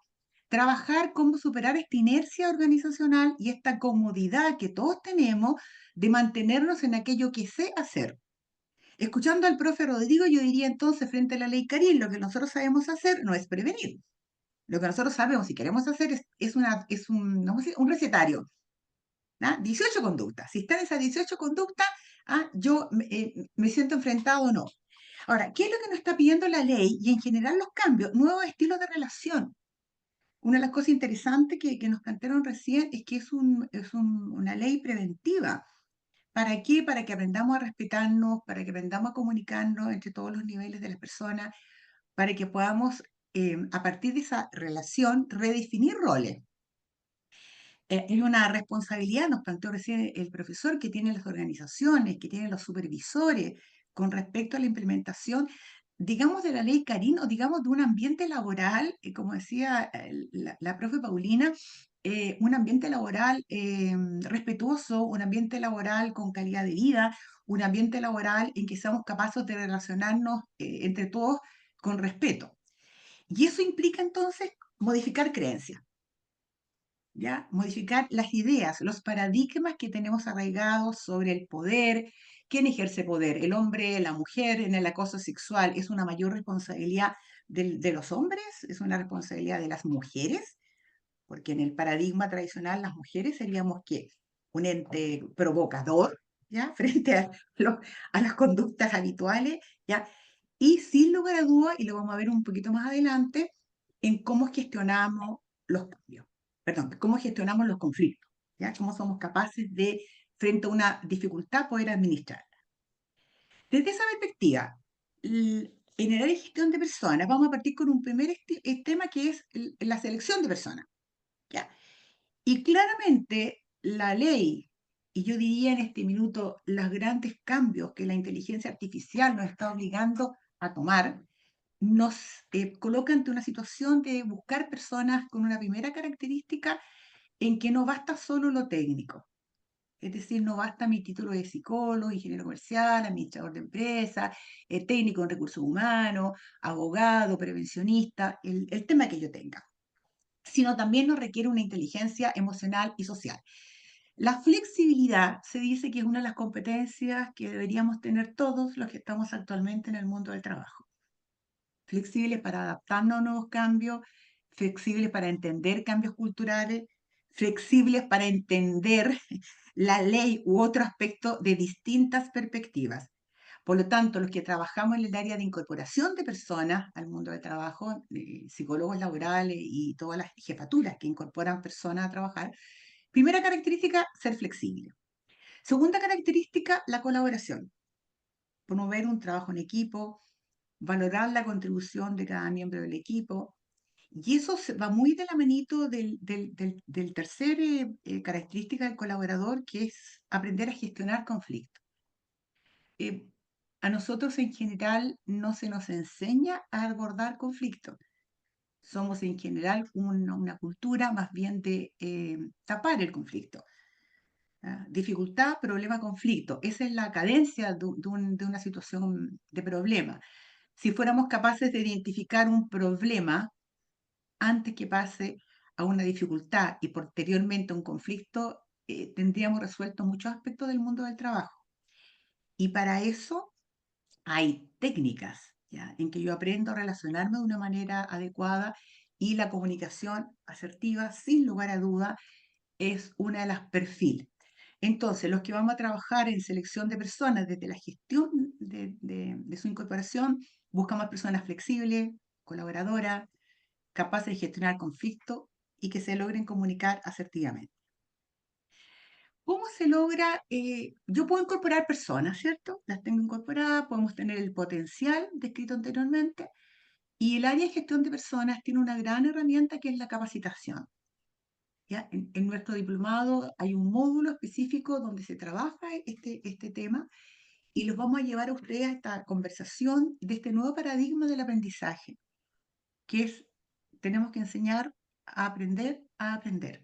Trabajar cómo superar esta inercia organizacional y esta comodidad que todos tenemos de mantenernos en aquello que sé hacer. Escuchando al profe Rodrigo, yo diría entonces, frente a la ley Carín, lo que nosotros sabemos hacer no es prevenir. Lo que nosotros sabemos y queremos hacer no sé, un recetario. 18 conductas. Si están esas 18 conductas, yo me siento enfrentado o no. Ahora, ¿qué es lo que nos está pidiendo la ley y en general los cambios? Nuevos estilos de relación. Una de las cosas interesantes que nos plantearon recién es que una ley preventiva. ¿Para qué? Para que aprendamos a respetarnos, para que aprendamos a comunicarnos entre todos los niveles de las personas, para que podamos, a partir de esa relación, redefinir roles. Es una responsabilidad, nos planteó recién el profesor, que tienen las organizaciones, que tienen los supervisores con respecto a la implementación, digamos, de la ley Carín o digamos de un ambiente laboral, como decía la profe Paulina, un ambiente laboral respetuoso, un ambiente laboral con calidad de vida, un ambiente laboral en que seamos capaces de relacionarnos entre todos con respeto. Y eso implica entonces modificar creencias. ¿Ya? Modificar las ideas, los paradigmas que tenemos arraigados sobre el poder. ¿Quién ejerce poder? ¿El hombre, la mujer en el acoso sexual? ¿Es una mayor responsabilidad de los hombres? ¿Es una responsabilidad de las mujeres? Porque en el paradigma tradicional las mujeres seríamos ¿qué? Un ente provocador, ¿ya? Frente a las conductas habituales, ¿ya? Y sin lugar a dudas, y lo vamos a ver un poquito más adelante, en cómo gestionamos los cambios, perdón, cómo gestionamos los conflictos, ¿ya? Cómo somos capaces de, frente a una dificultad, poder administrar. Desde esa perspectiva, en el área de gestión de personas, vamos a partir con un primer tema que es la selección de personas, ¿ya? Y claramente la ley, y yo diría en este minuto los grandes cambios que la inteligencia artificial nos está obligando a tomar, nos coloca ante una situación de buscar personas con una primera característica en que no basta solo lo técnico. Es decir, no basta mi título de psicólogo, ingeniero comercial, administrador de empresas, técnico en recursos humanos, abogado, prevencionista, el tema que yo tenga, sino también nos requiere una inteligencia emocional y social. La flexibilidad se dice que es una de las competencias que deberíamos tener todos los que estamos actualmente en el mundo del trabajo. Flexibles para adaptarnos a nuevos cambios, flexibles para entender cambios culturales, flexibles para entender la ley u otro aspecto de distintas perspectivas. Por lo tanto, los que trabajamos en el área de incorporación de personas al mundo del trabajo, psicólogos laborales y todas las jefaturas que incorporan personas a trabajar, primera característica, ser flexible. Segunda característica, la colaboración. Promover un trabajo en equipo, valorar la contribución de cada miembro del equipo. Y eso va muy de la manito del tercer característica del colaborador, que es aprender a gestionar conflictos. Eh, a nosotros en general no se nos enseña a abordar conflictos. Somos en general una cultura más bien de tapar el conflicto. Dificultad, problema, conflicto. Esa es la cadencia de una situación de problema. Si fuéramos capaces de identificar un problema antes que pase a una dificultad y posteriormente a un conflicto, tendríamos resuelto muchos aspectos del mundo del trabajo. Y para eso hay técnicas, ¿ya? En que yo aprendo a relacionarme de una manera adecuada y la comunicación asertiva, sin lugar a duda, es una de las perfiles. Entonces, los que vamos a trabajar en selección de personas desde la gestión de su incorporación, buscamos personas flexibles, colaboradoras, capaces de gestionar conflictos y que se logren comunicar asertivamente. ¿Cómo se logra? Yo puedo incorporar personas, ¿cierto? Las tengo incorporadas, podemos tener el potencial descrito anteriormente, y el área de gestión de personas tiene una gran herramienta que es la capacitación. ¿Ya? En nuestro diplomado hay un módulo específico donde se trabaja este tema y los vamos a llevar a ustedes a esta conversación de este nuevo paradigma del aprendizaje, que es, tenemos que enseñar a aprender a aprender.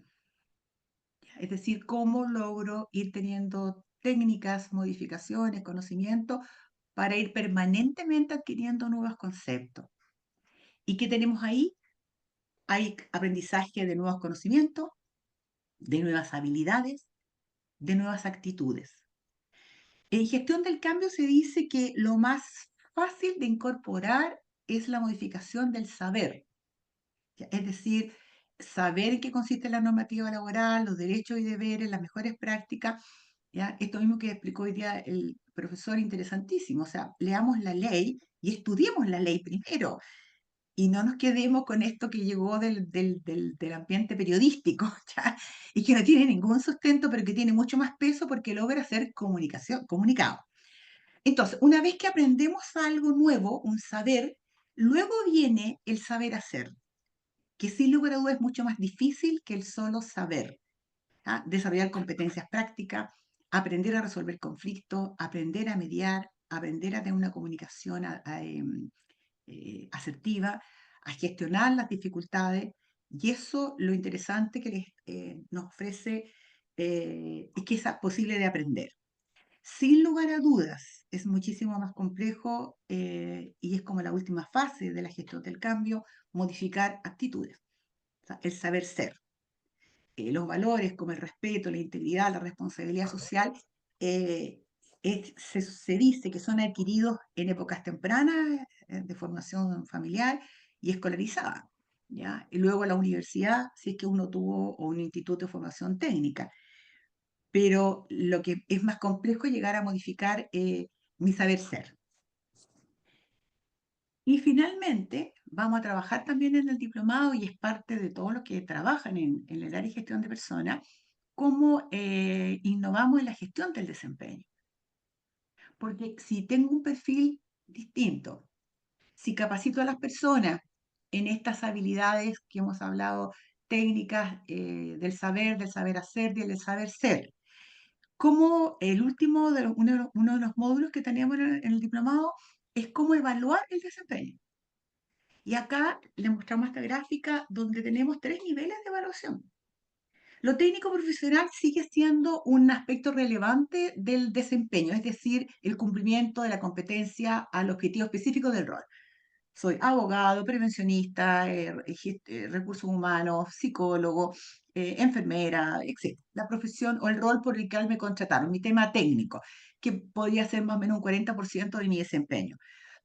Es decir, cómo logro ir teniendo técnicas, modificaciones, conocimientos para ir permanentemente adquiriendo nuevos conceptos. ¿Y qué tenemos ahí? Hay aprendizaje de nuevos conocimientos, de nuevas habilidades, de nuevas actitudes. En gestión del cambio se dice que lo más fácil de incorporar es la modificación del saber. ¿Ya? Es decir, saber en qué consiste la normativa laboral, los derechos y deberes, las mejores prácticas. ¿Ya? Esto mismo que explicó hoy día el profesor, interesantísimo. O sea, leamos la ley y estudiemos la ley primero. Y no nos quedemos con esto que llegó del ambiente periodístico, ¿ya? Y que no tiene ningún sustento, pero que tiene mucho más peso porque logra ser comunicación, comunicado. Entonces, una vez que aprendemos algo nuevo, un saber, luego viene el saber hacer, que sin lugar a dudas es mucho más difícil que el solo saber. ¿Ah? Desarrollar competencias prácticas, aprender a resolver conflictos, aprender a mediar, aprender a tener una comunicación asertiva, a gestionar las dificultades. Y eso, lo interesante que nos ofrece es que es posible de aprender. Sin lugar a dudas, es muchísimo más complejo y es como la última fase de la gestión del cambio, modificar actitudes, o sea, el saber ser. Los valores como el respeto, la integridad, la responsabilidad social, eh, se dice que son adquiridos en épocas tempranas de formación familiar y escolarizada. ¿Ya? Y luego la universidad, si es que uno tuvo o un instituto de formación técnica. Pero lo que es más complejo es llegar a modificar mi saber ser. Y finalmente, vamos a trabajar también en el diplomado, y es parte de todos los que trabajan en el área de gestión de personas, cómo innovamos en la gestión del desempeño. Porque si tengo un perfil distinto, si capacito a las personas en estas habilidades que hemos hablado, técnicas del saber hacer y del saber ser, como el último de uno de los módulos que teníamos en el diplomado es cómo evaluar el desempeño. Y acá le mostramos esta gráfica donde tenemos 3 niveles de evaluación. Lo técnico profesional sigue siendo un aspecto relevante del desempeño, es decir, el cumplimiento de la competencia al objetivo específico del rol. Soy abogado, prevencionista, recursos humanos, psicólogo, enfermera, etc. La profesión o el rol por el cual me contrataron, mi tema técnico, que podría ser más o menos un 40% de mi desempeño.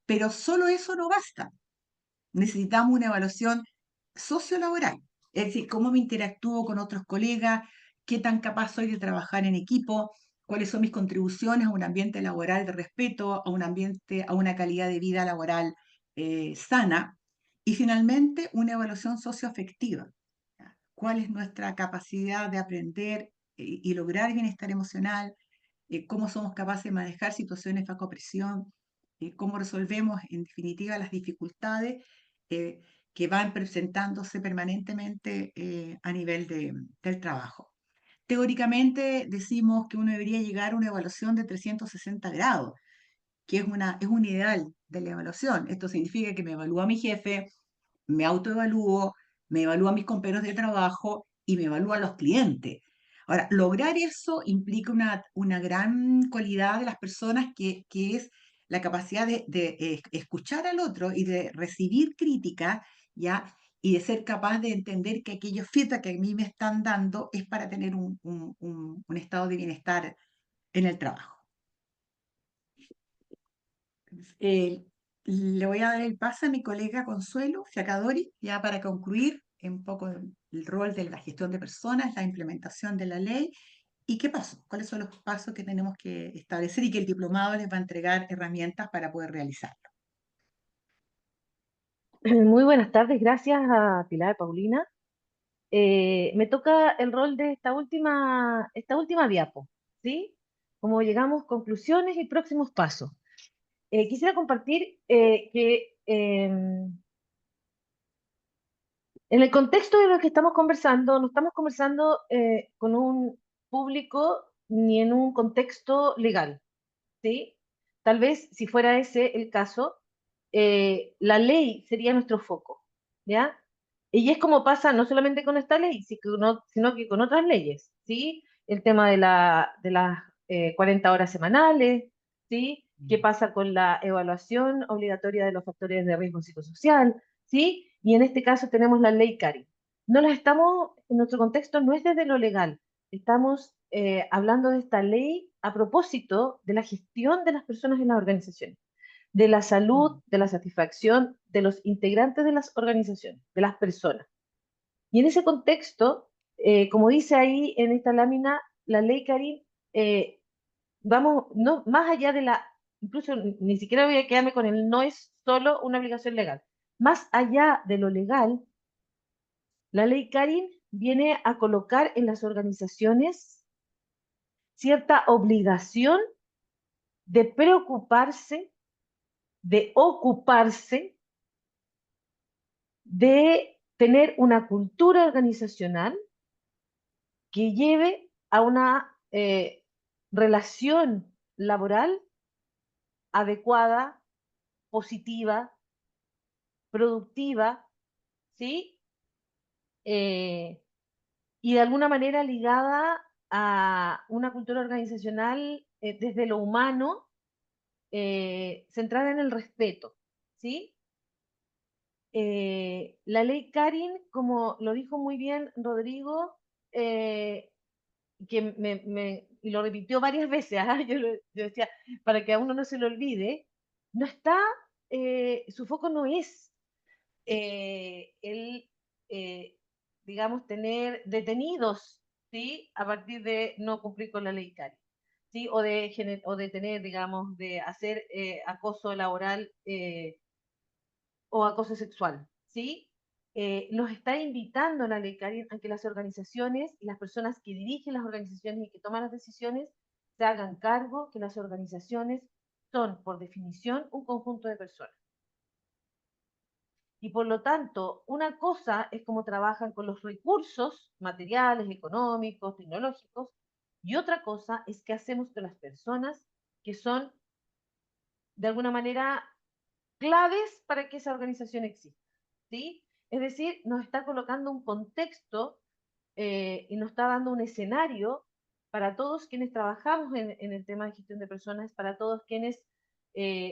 Pero solo eso no basta. Necesitamos una evaluación sociolaboral, es decir, cómo me interactúo con otros colegas, qué tan capaz soy de trabajar en equipo, cuáles son mis contribuciones a un ambiente laboral de respeto, a un ambiente, a una calidad de vida laboral sana, y finalmente una evaluación socioafectiva. ¿Ya? ¿Cuál es nuestra capacidad de aprender y lograr bienestar emocional? Cómo somos capaces de manejar situaciones bajo presión, cómo resolvemos en definitiva las dificultades eh, que van presentándose permanentemente a nivel del trabajo. Teóricamente decimos que uno debería llegar a una evaluación de 360 grados, que es un ideal de la evaluación. Esto significa que me evalúa mi jefe, me autoevalúo, me evalúan mis compañeros de trabajo y me evalúan los clientes. Ahora, lograr eso implica una gran cualidad de las personas que es la capacidad de escuchar al otro y de recibir críticas, ¿ya? Y de ser capaz de entender que aquellos feedback que a mí me están dando es para tener un estado de bienestar en el trabajo. Eh, Le voy a dar el paso a mi colega Consuelo Fiacadori, ya para concluir un poco el rol de la gestión de personas, la implementación de la ley y qué pasó, cuáles son los pasos que tenemos que establecer y que el diplomado les va a entregar herramientas para poder realizarlo. Muy buenas tardes, gracias a Pilar Paulina. me toca el rol de esta última diapo, ¿sí? Como llegamos, conclusiones y próximos pasos. Quisiera compartir que en el contexto de lo que estamos conversando, no estamos conversando con un público ni en un contexto legal, ¿sí? Tal vez si fuera ese el caso, la ley sería nuestro foco, ¿ya? Y es como pasa no solamente con esta ley, sino que con otras leyes, ¿sí? El tema de las 40 horas semanales, ¿sí? ¿Qué pasa con la evaluación obligatoria de los factores de riesgo psicosocial, ¿sí? Y en este caso tenemos la ley CARI. No la estamos, en nuestro contexto no es desde lo legal, estamos hablando de esta ley a propósito de la gestión de las personas en las organizaciones, de la salud, de la satisfacción de los integrantes de las organizaciones, de las personas. Y en ese contexto, como dice ahí en esta lámina, la ley Karim, vamos, no, más allá de la, incluso ni siquiera voy a quedarme con el no es solo una obligación legal, más allá de lo legal, la ley Karim viene a colocar en las organizaciones cierta obligación de preocuparse, de ocuparse, de tener una cultura organizacional que lleve a una relación laboral adecuada, positiva, productiva, ¿sí? Eh, y de alguna manera ligada a una cultura organizacional desde lo humano, centrada en el respeto, ¿sí? La ley Karin, como lo dijo muy bien Rodrigo, que y lo repitió varias veces, ¿ah? Yo decía, para que a uno no se lo olvide, no está, su foco no es el, eh, digamos, tener detenidos, ¿sí? A partir de no cumplir con la ley CARI, ¿sí? O de tener, digamos, de hacer acoso laboral o acoso sexual, ¿sí? Nos está invitando la ley CARI a que las organizaciones y las personas que dirigen las organizaciones y que toman las decisiones se hagan cargo que las organizaciones son, por definición, un conjunto de personas. Y por lo tanto, una cosa es cómo trabajan con los recursos materiales, económicos, tecnológicos, y otra cosa es qué hacemos con las personas que son, de alguna manera, claves para que esa organización exista, ¿sí? Es decir, nos está colocando un contexto y nos está dando un escenario para todos quienes trabajamos en el tema de gestión de personas, para todos quienes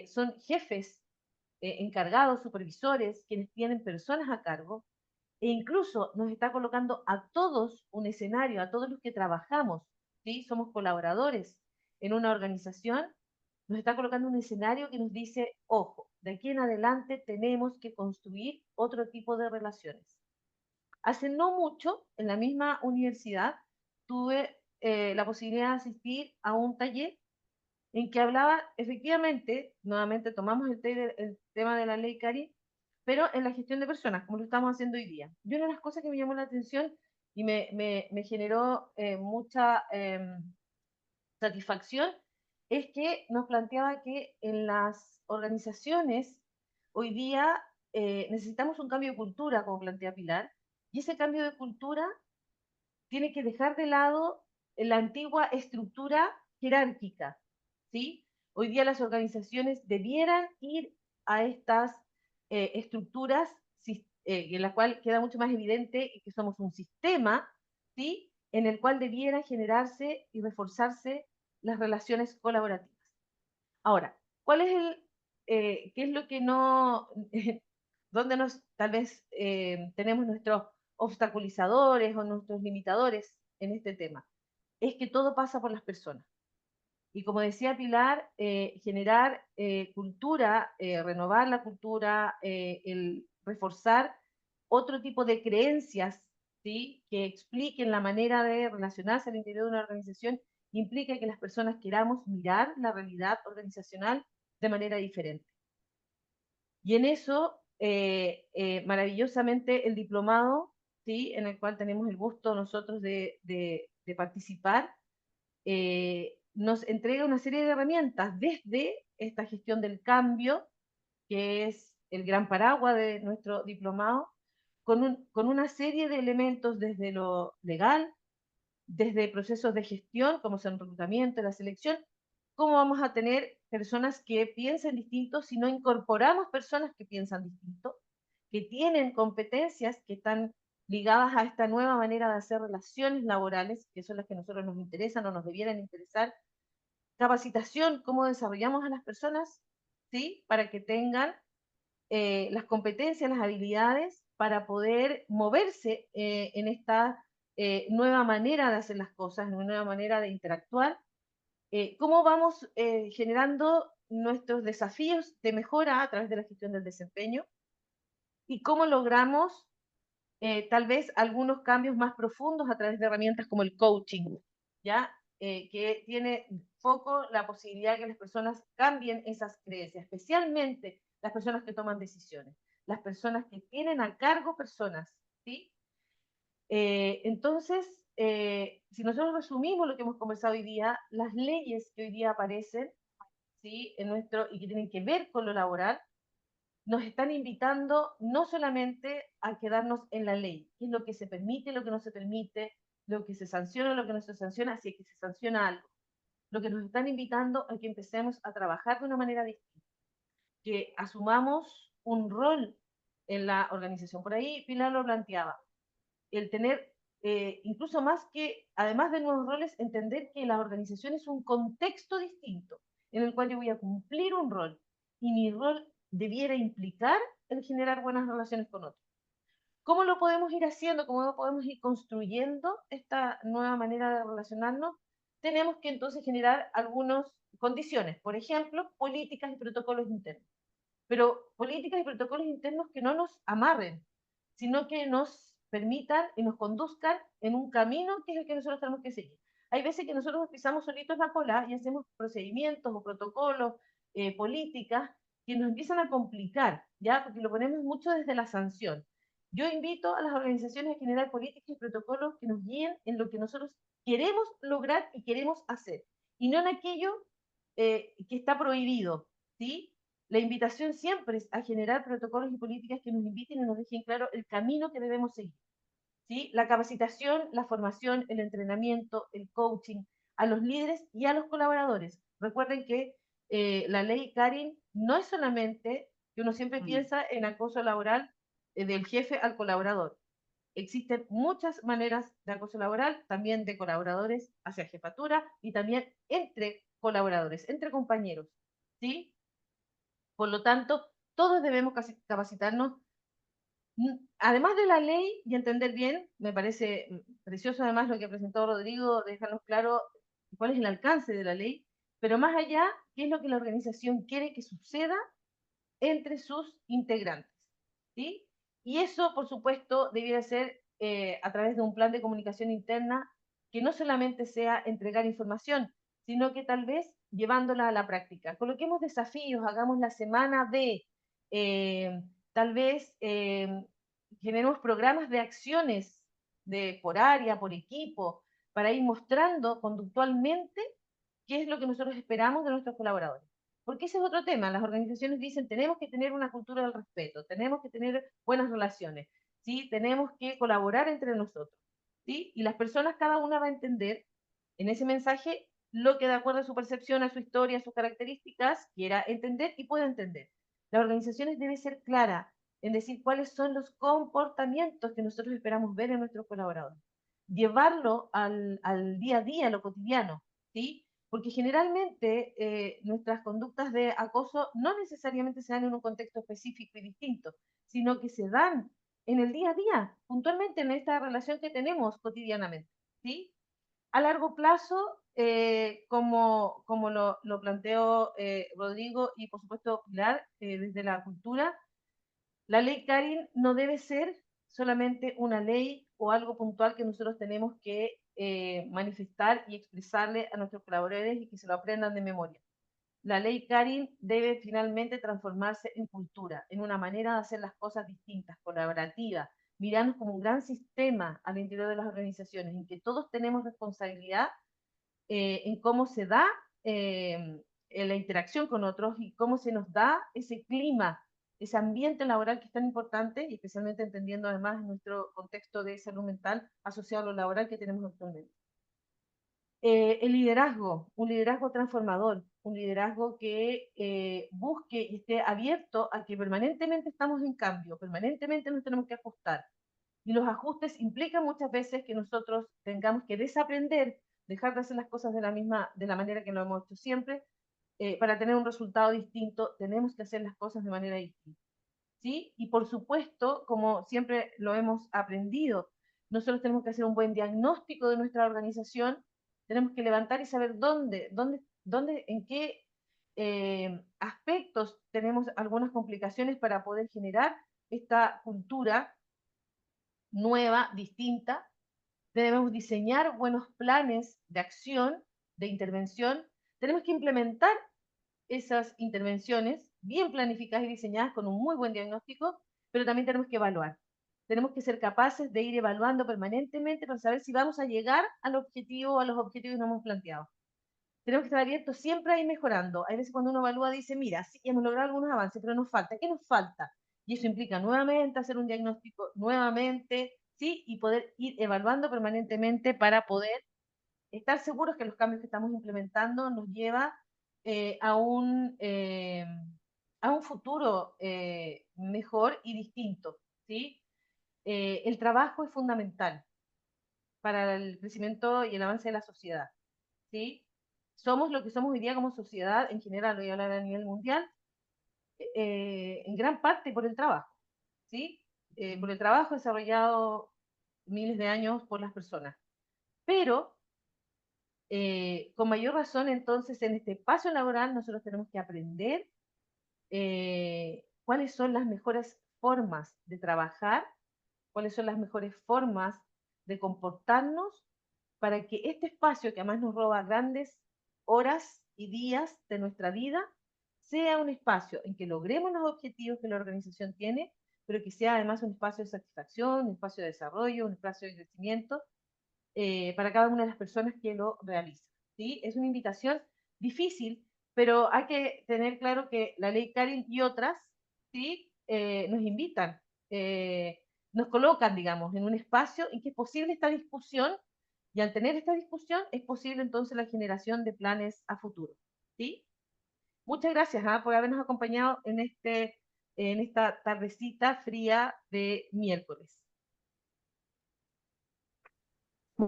son jefes, encargados, supervisores, quienes tienen personas a cargo, e incluso nos está colocando a todos un escenario, a todos los que trabajamos, ¿sí? Somos colaboradores en una organización, nos está colocando un escenario que nos dice, ojo, de aquí en adelante tenemos que construir otro tipo de relaciones. Hace no mucho, en la misma universidad, tuve la posibilidad de asistir a un taller en que hablaba, efectivamente, nuevamente tomamos el tema de la ley CARI, pero en la gestión de personas, como lo estamos haciendo hoy día. Y una de las cosas que me llamó la atención y me generó mucha satisfacción es que nos planteaba que en las organizaciones hoy día necesitamos un cambio de cultura, como plantea Pilar, y ese cambio de cultura tiene que dejar de lado la antigua estructura jerárquica, ¿sí? Hoy día las organizaciones debieran ir a estas estructuras en la cual queda mucho más evidente que somos un sistema, ¿sí? En el cual debieran generarse y reforzarse las relaciones colaborativas. Ahora, qué es lo que no, dónde tal vez tenemos nuestros obstaculizadores o nuestros limitadores en este tema? Es que todo pasa por las personas. Y como decía Pilar, generar cultura, renovar la cultura, el reforzar otro tipo de creencias, ¿sí? Que expliquen la manera de relacionarse al interior de una organización, implica que las personas queramos mirar la realidad organizacional de manera diferente. Y en eso, maravillosamente, el diplomado ¿sí? En el cual tenemos el gusto nosotros de participar, nos entrega una serie de herramientas desde esta gestión del cambio, que es el gran paraguas de nuestro diplomado, con una serie de elementos desde lo legal, desde procesos de gestión, como son el reclutamiento, la selección, cómo vamos a tener personas que piensen distinto si no incorporamos personas que piensan distinto, que tienen competencias que están ligadas a esta nueva manera de hacer relaciones laborales, que son las que a nosotros nos interesan o nos debieran interesar, capacitación, cómo desarrollamos a las personas, ¿sí? Para que tengan las competencias, las habilidades para poder moverse en esta nueva manera de hacer las cosas, en una nueva manera de interactuar. ¿Cómo vamos generando nuestros desafíos de mejora a través de la gestión del desempeño? ¿Y cómo logramos tal vez algunos cambios más profundos a través de herramientas como el coaching, ¿ya? Que tiene foco la posibilidad de que las personas cambien esas creencias, especialmente las personas que toman decisiones, las personas que tienen a cargo personas, ¿sí? Entonces, si nosotros resumimos lo que hemos conversado hoy día, las leyes que hoy día aparecen, ¿sí? Y que tienen que ver con lo laboral, nos están invitando no solamente a quedarnos en la ley, qué es lo que se permite, lo que no se permite, lo que se sanciona, lo que no se sanciona, si es que se sanciona algo. Lo que nos están invitando a que empecemos a trabajar de una manera distinta, que asumamos un rol en la organización. Por ahí Pilar lo planteaba, el tener, incluso más que, además de nuevos roles, entender que la organización es un contexto distinto en el cual yo voy a cumplir un rol y mi rol debiera implicar el generar buenas relaciones con otros. ¿Cómo lo podemos ir haciendo? ¿Cómo lo podemos ir construyendo esta nueva manera de relacionarnos? Tenemos que entonces generar algunas condiciones, por ejemplo, políticas y protocolos internos, pero políticas y protocolos internos que no nos amarren, sino que nos permitan y nos conduzcan en un camino que es el que nosotros tenemos que seguir. Hay veces que nosotros nos pisamos solitos la cola y hacemos procedimientos o protocolos, políticas, que nos empiezan a complicar, ¿ya? Porque lo ponemos mucho desde la sanción. Yo invito a las organizaciones a generar políticas y protocolos que nos guíen en lo que nosotros queremos lograr y queremos hacer, y no en aquello que está prohibido, ¿sí? La invitación siempre es a generar protocolos y políticas que nos inviten y nos dejen claro el camino que debemos seguir, ¿sí? La capacitación, la formación, el entrenamiento, el coaching a los líderes y a los colaboradores. Recuerden que la ley Karin no es solamente que uno siempre piensa en acoso laboral del jefe al colaborador. Existen muchas maneras de acoso laboral, también de colaboradores hacia jefatura y también entre colaboradores, entre compañeros, ¿sí? Por lo tanto, todos debemos capacitarnos, además de la ley y entender bien, me parece precioso además lo que presentó Rodrigo, dejarnos claro cuál es el alcance de la ley, pero más allá, qué es lo que la organización quiere que suceda entre sus integrantes, ¿sí? Y eso, por supuesto, debiera ser a través de un plan de comunicación interna que no solamente sea entregar información, sino que tal vez llevándola a la práctica. Coloquemos desafíos, hagamos la semana de, tal vez generemos programas de acciones por área, por equipo, para ir mostrando conductualmente qué es lo que nosotros esperamos de nuestros colaboradores. Porque ese es otro tema. Las organizaciones dicen, tenemos que tener una cultura del respeto, tenemos que tener buenas relaciones, ¿sí? Tenemos que colaborar entre nosotros, ¿sí? Y las personas, cada una va a entender en ese mensaje lo que de acuerdo a su percepción, a su historia, a sus características, quiera entender y pueda entender. Las organizaciones deben ser claras en decir cuáles son los comportamientos que nosotros esperamos ver en nuestros colaboradores. Llevarlo al día a día, a lo cotidiano, ¿sí? Porque generalmente nuestras conductas de acoso no necesariamente se dan en un contexto específico y distinto, sino que se dan en el día a día, puntualmente en esta relación que tenemos cotidianamente, ¿sí? A largo plazo, como lo planteó Rodrigo y por supuesto Pilar, desde la cultura, la ley Karin no debe ser solamente una ley o algo puntual que nosotros tenemos que manifestar y expresarle a nuestros colaboradores y que se lo aprendan de memoria. La ley Karin debe finalmente transformarse en cultura, en una manera de hacer las cosas distintas, colaborativa, mirarnos como un gran sistema al interior de las organizaciones, en que todos tenemos responsabilidad en cómo se da la interacción con otros y cómo se nos da ese clima, ese ambiente laboral que es tan importante, y especialmente entendiendo además nuestro contexto de salud mental asociado a lo laboral que tenemos actualmente. El liderazgo, un liderazgo transformador, un liderazgo que busque y esté abierto a que permanentemente estamos en cambio, permanentemente nos tenemos que ajustar. Y los ajustes implican muchas veces que nosotros tengamos que desaprender, dejar de hacer las cosas de la manera que lo hemos hecho siempre, para tener un resultado distinto, tenemos que hacer las cosas de manera distinta. ¿Sí? Y por supuesto, como siempre lo hemos aprendido, nosotros tenemos que hacer un buen diagnóstico de nuestra organización, tenemos que levantar y saber en qué aspectos tenemos algunas complicaciones para poder generar esta cultura nueva, distinta. Debemos diseñar buenos planes de acción, de intervención. Tenemos que implementar esas intervenciones bien planificadas y diseñadas con un muy buen diagnóstico, pero también tenemos que evaluar. Tenemos que ser capaces de ir evaluando permanentemente para saber si vamos a llegar al objetivo o a los objetivos que nos hemos planteado. Tenemos que estar abiertos siempre a ir mejorando. Hay veces cuando uno evalúa dice, mira, sí, hemos logrado algunos avances, pero nos falta. ¿Qué nos falta? Y eso implica nuevamente hacer un diagnóstico, nuevamente, ¿sí? Y poder ir evaluando permanentemente para poder estar seguros que los cambios que estamos implementando nos lleva eh, a, un, eh, a un futuro mejor y distinto, ¿sí? El trabajo es fundamental para el crecimiento y el avance de la sociedad, ¿sí? Somos lo que somos hoy día como sociedad en general, voy a hablar a nivel mundial, en gran parte por el trabajo, ¿sí? Por el trabajo desarrollado miles de años por las personas. Pero con mayor razón, entonces, en este espacio laboral nosotros tenemos que aprender cuáles son las mejores formas de trabajar, cuáles son las mejores formas de comportarnos para que este espacio, que además nos roba grandes horas y días de nuestra vida, sea un espacio en que logremos los objetivos que la organización tiene, pero que sea además un espacio de satisfacción, un espacio de desarrollo, un espacio de crecimiento para cada una de las personas que lo realizan. ¿Sí? Es una invitación difícil, pero hay que tener claro que la ley Karin y otras ¿sí? Nos invitan, nos colocan, digamos, en un espacio en que es posible esta discusión, y al tener esta discusión es posible entonces la generación de planes a futuro. ¿Sí? Muchas gracias por habernos acompañado en esta tardecita fría de miércoles.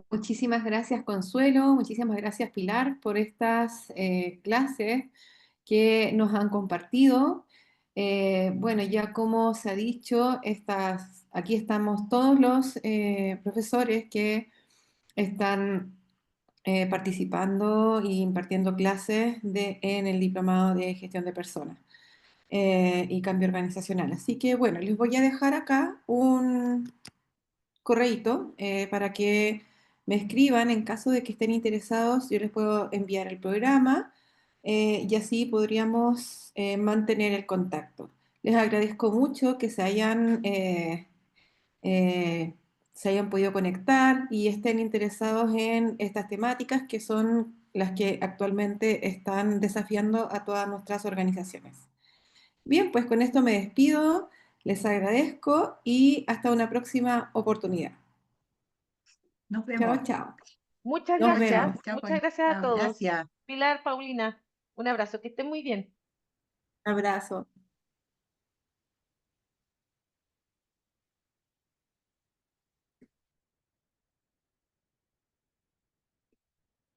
Muchísimas gracias, Consuelo. Muchísimas gracias, Pilar, por estas clases que nos han compartido. Bueno, ya como se ha dicho, aquí estamos todos los profesores que están participando y impartiendo clases en el Diplomado de Gestión de Personas y Cambio Organizacional. Así que, bueno, les voy a dejar acá un correíto para que me escriban en caso de que estén interesados. Yo les puedo enviar el programa y así podríamos mantener el contacto. Les agradezco mucho que eh, se hayan podido conectar y estén interesados en estas temáticas que son las que actualmente están desafiando a todas nuestras organizaciones. Bien, pues con esto me despido, les agradezco y hasta una próxima oportunidad. Nos Chao, vemos. chao. Muchas Nos gracias, vemos. Chao, muchas Connie. gracias a Chao, todos. gracias. Pilar, Paulina, un abrazo, que estén muy bien. Abrazo.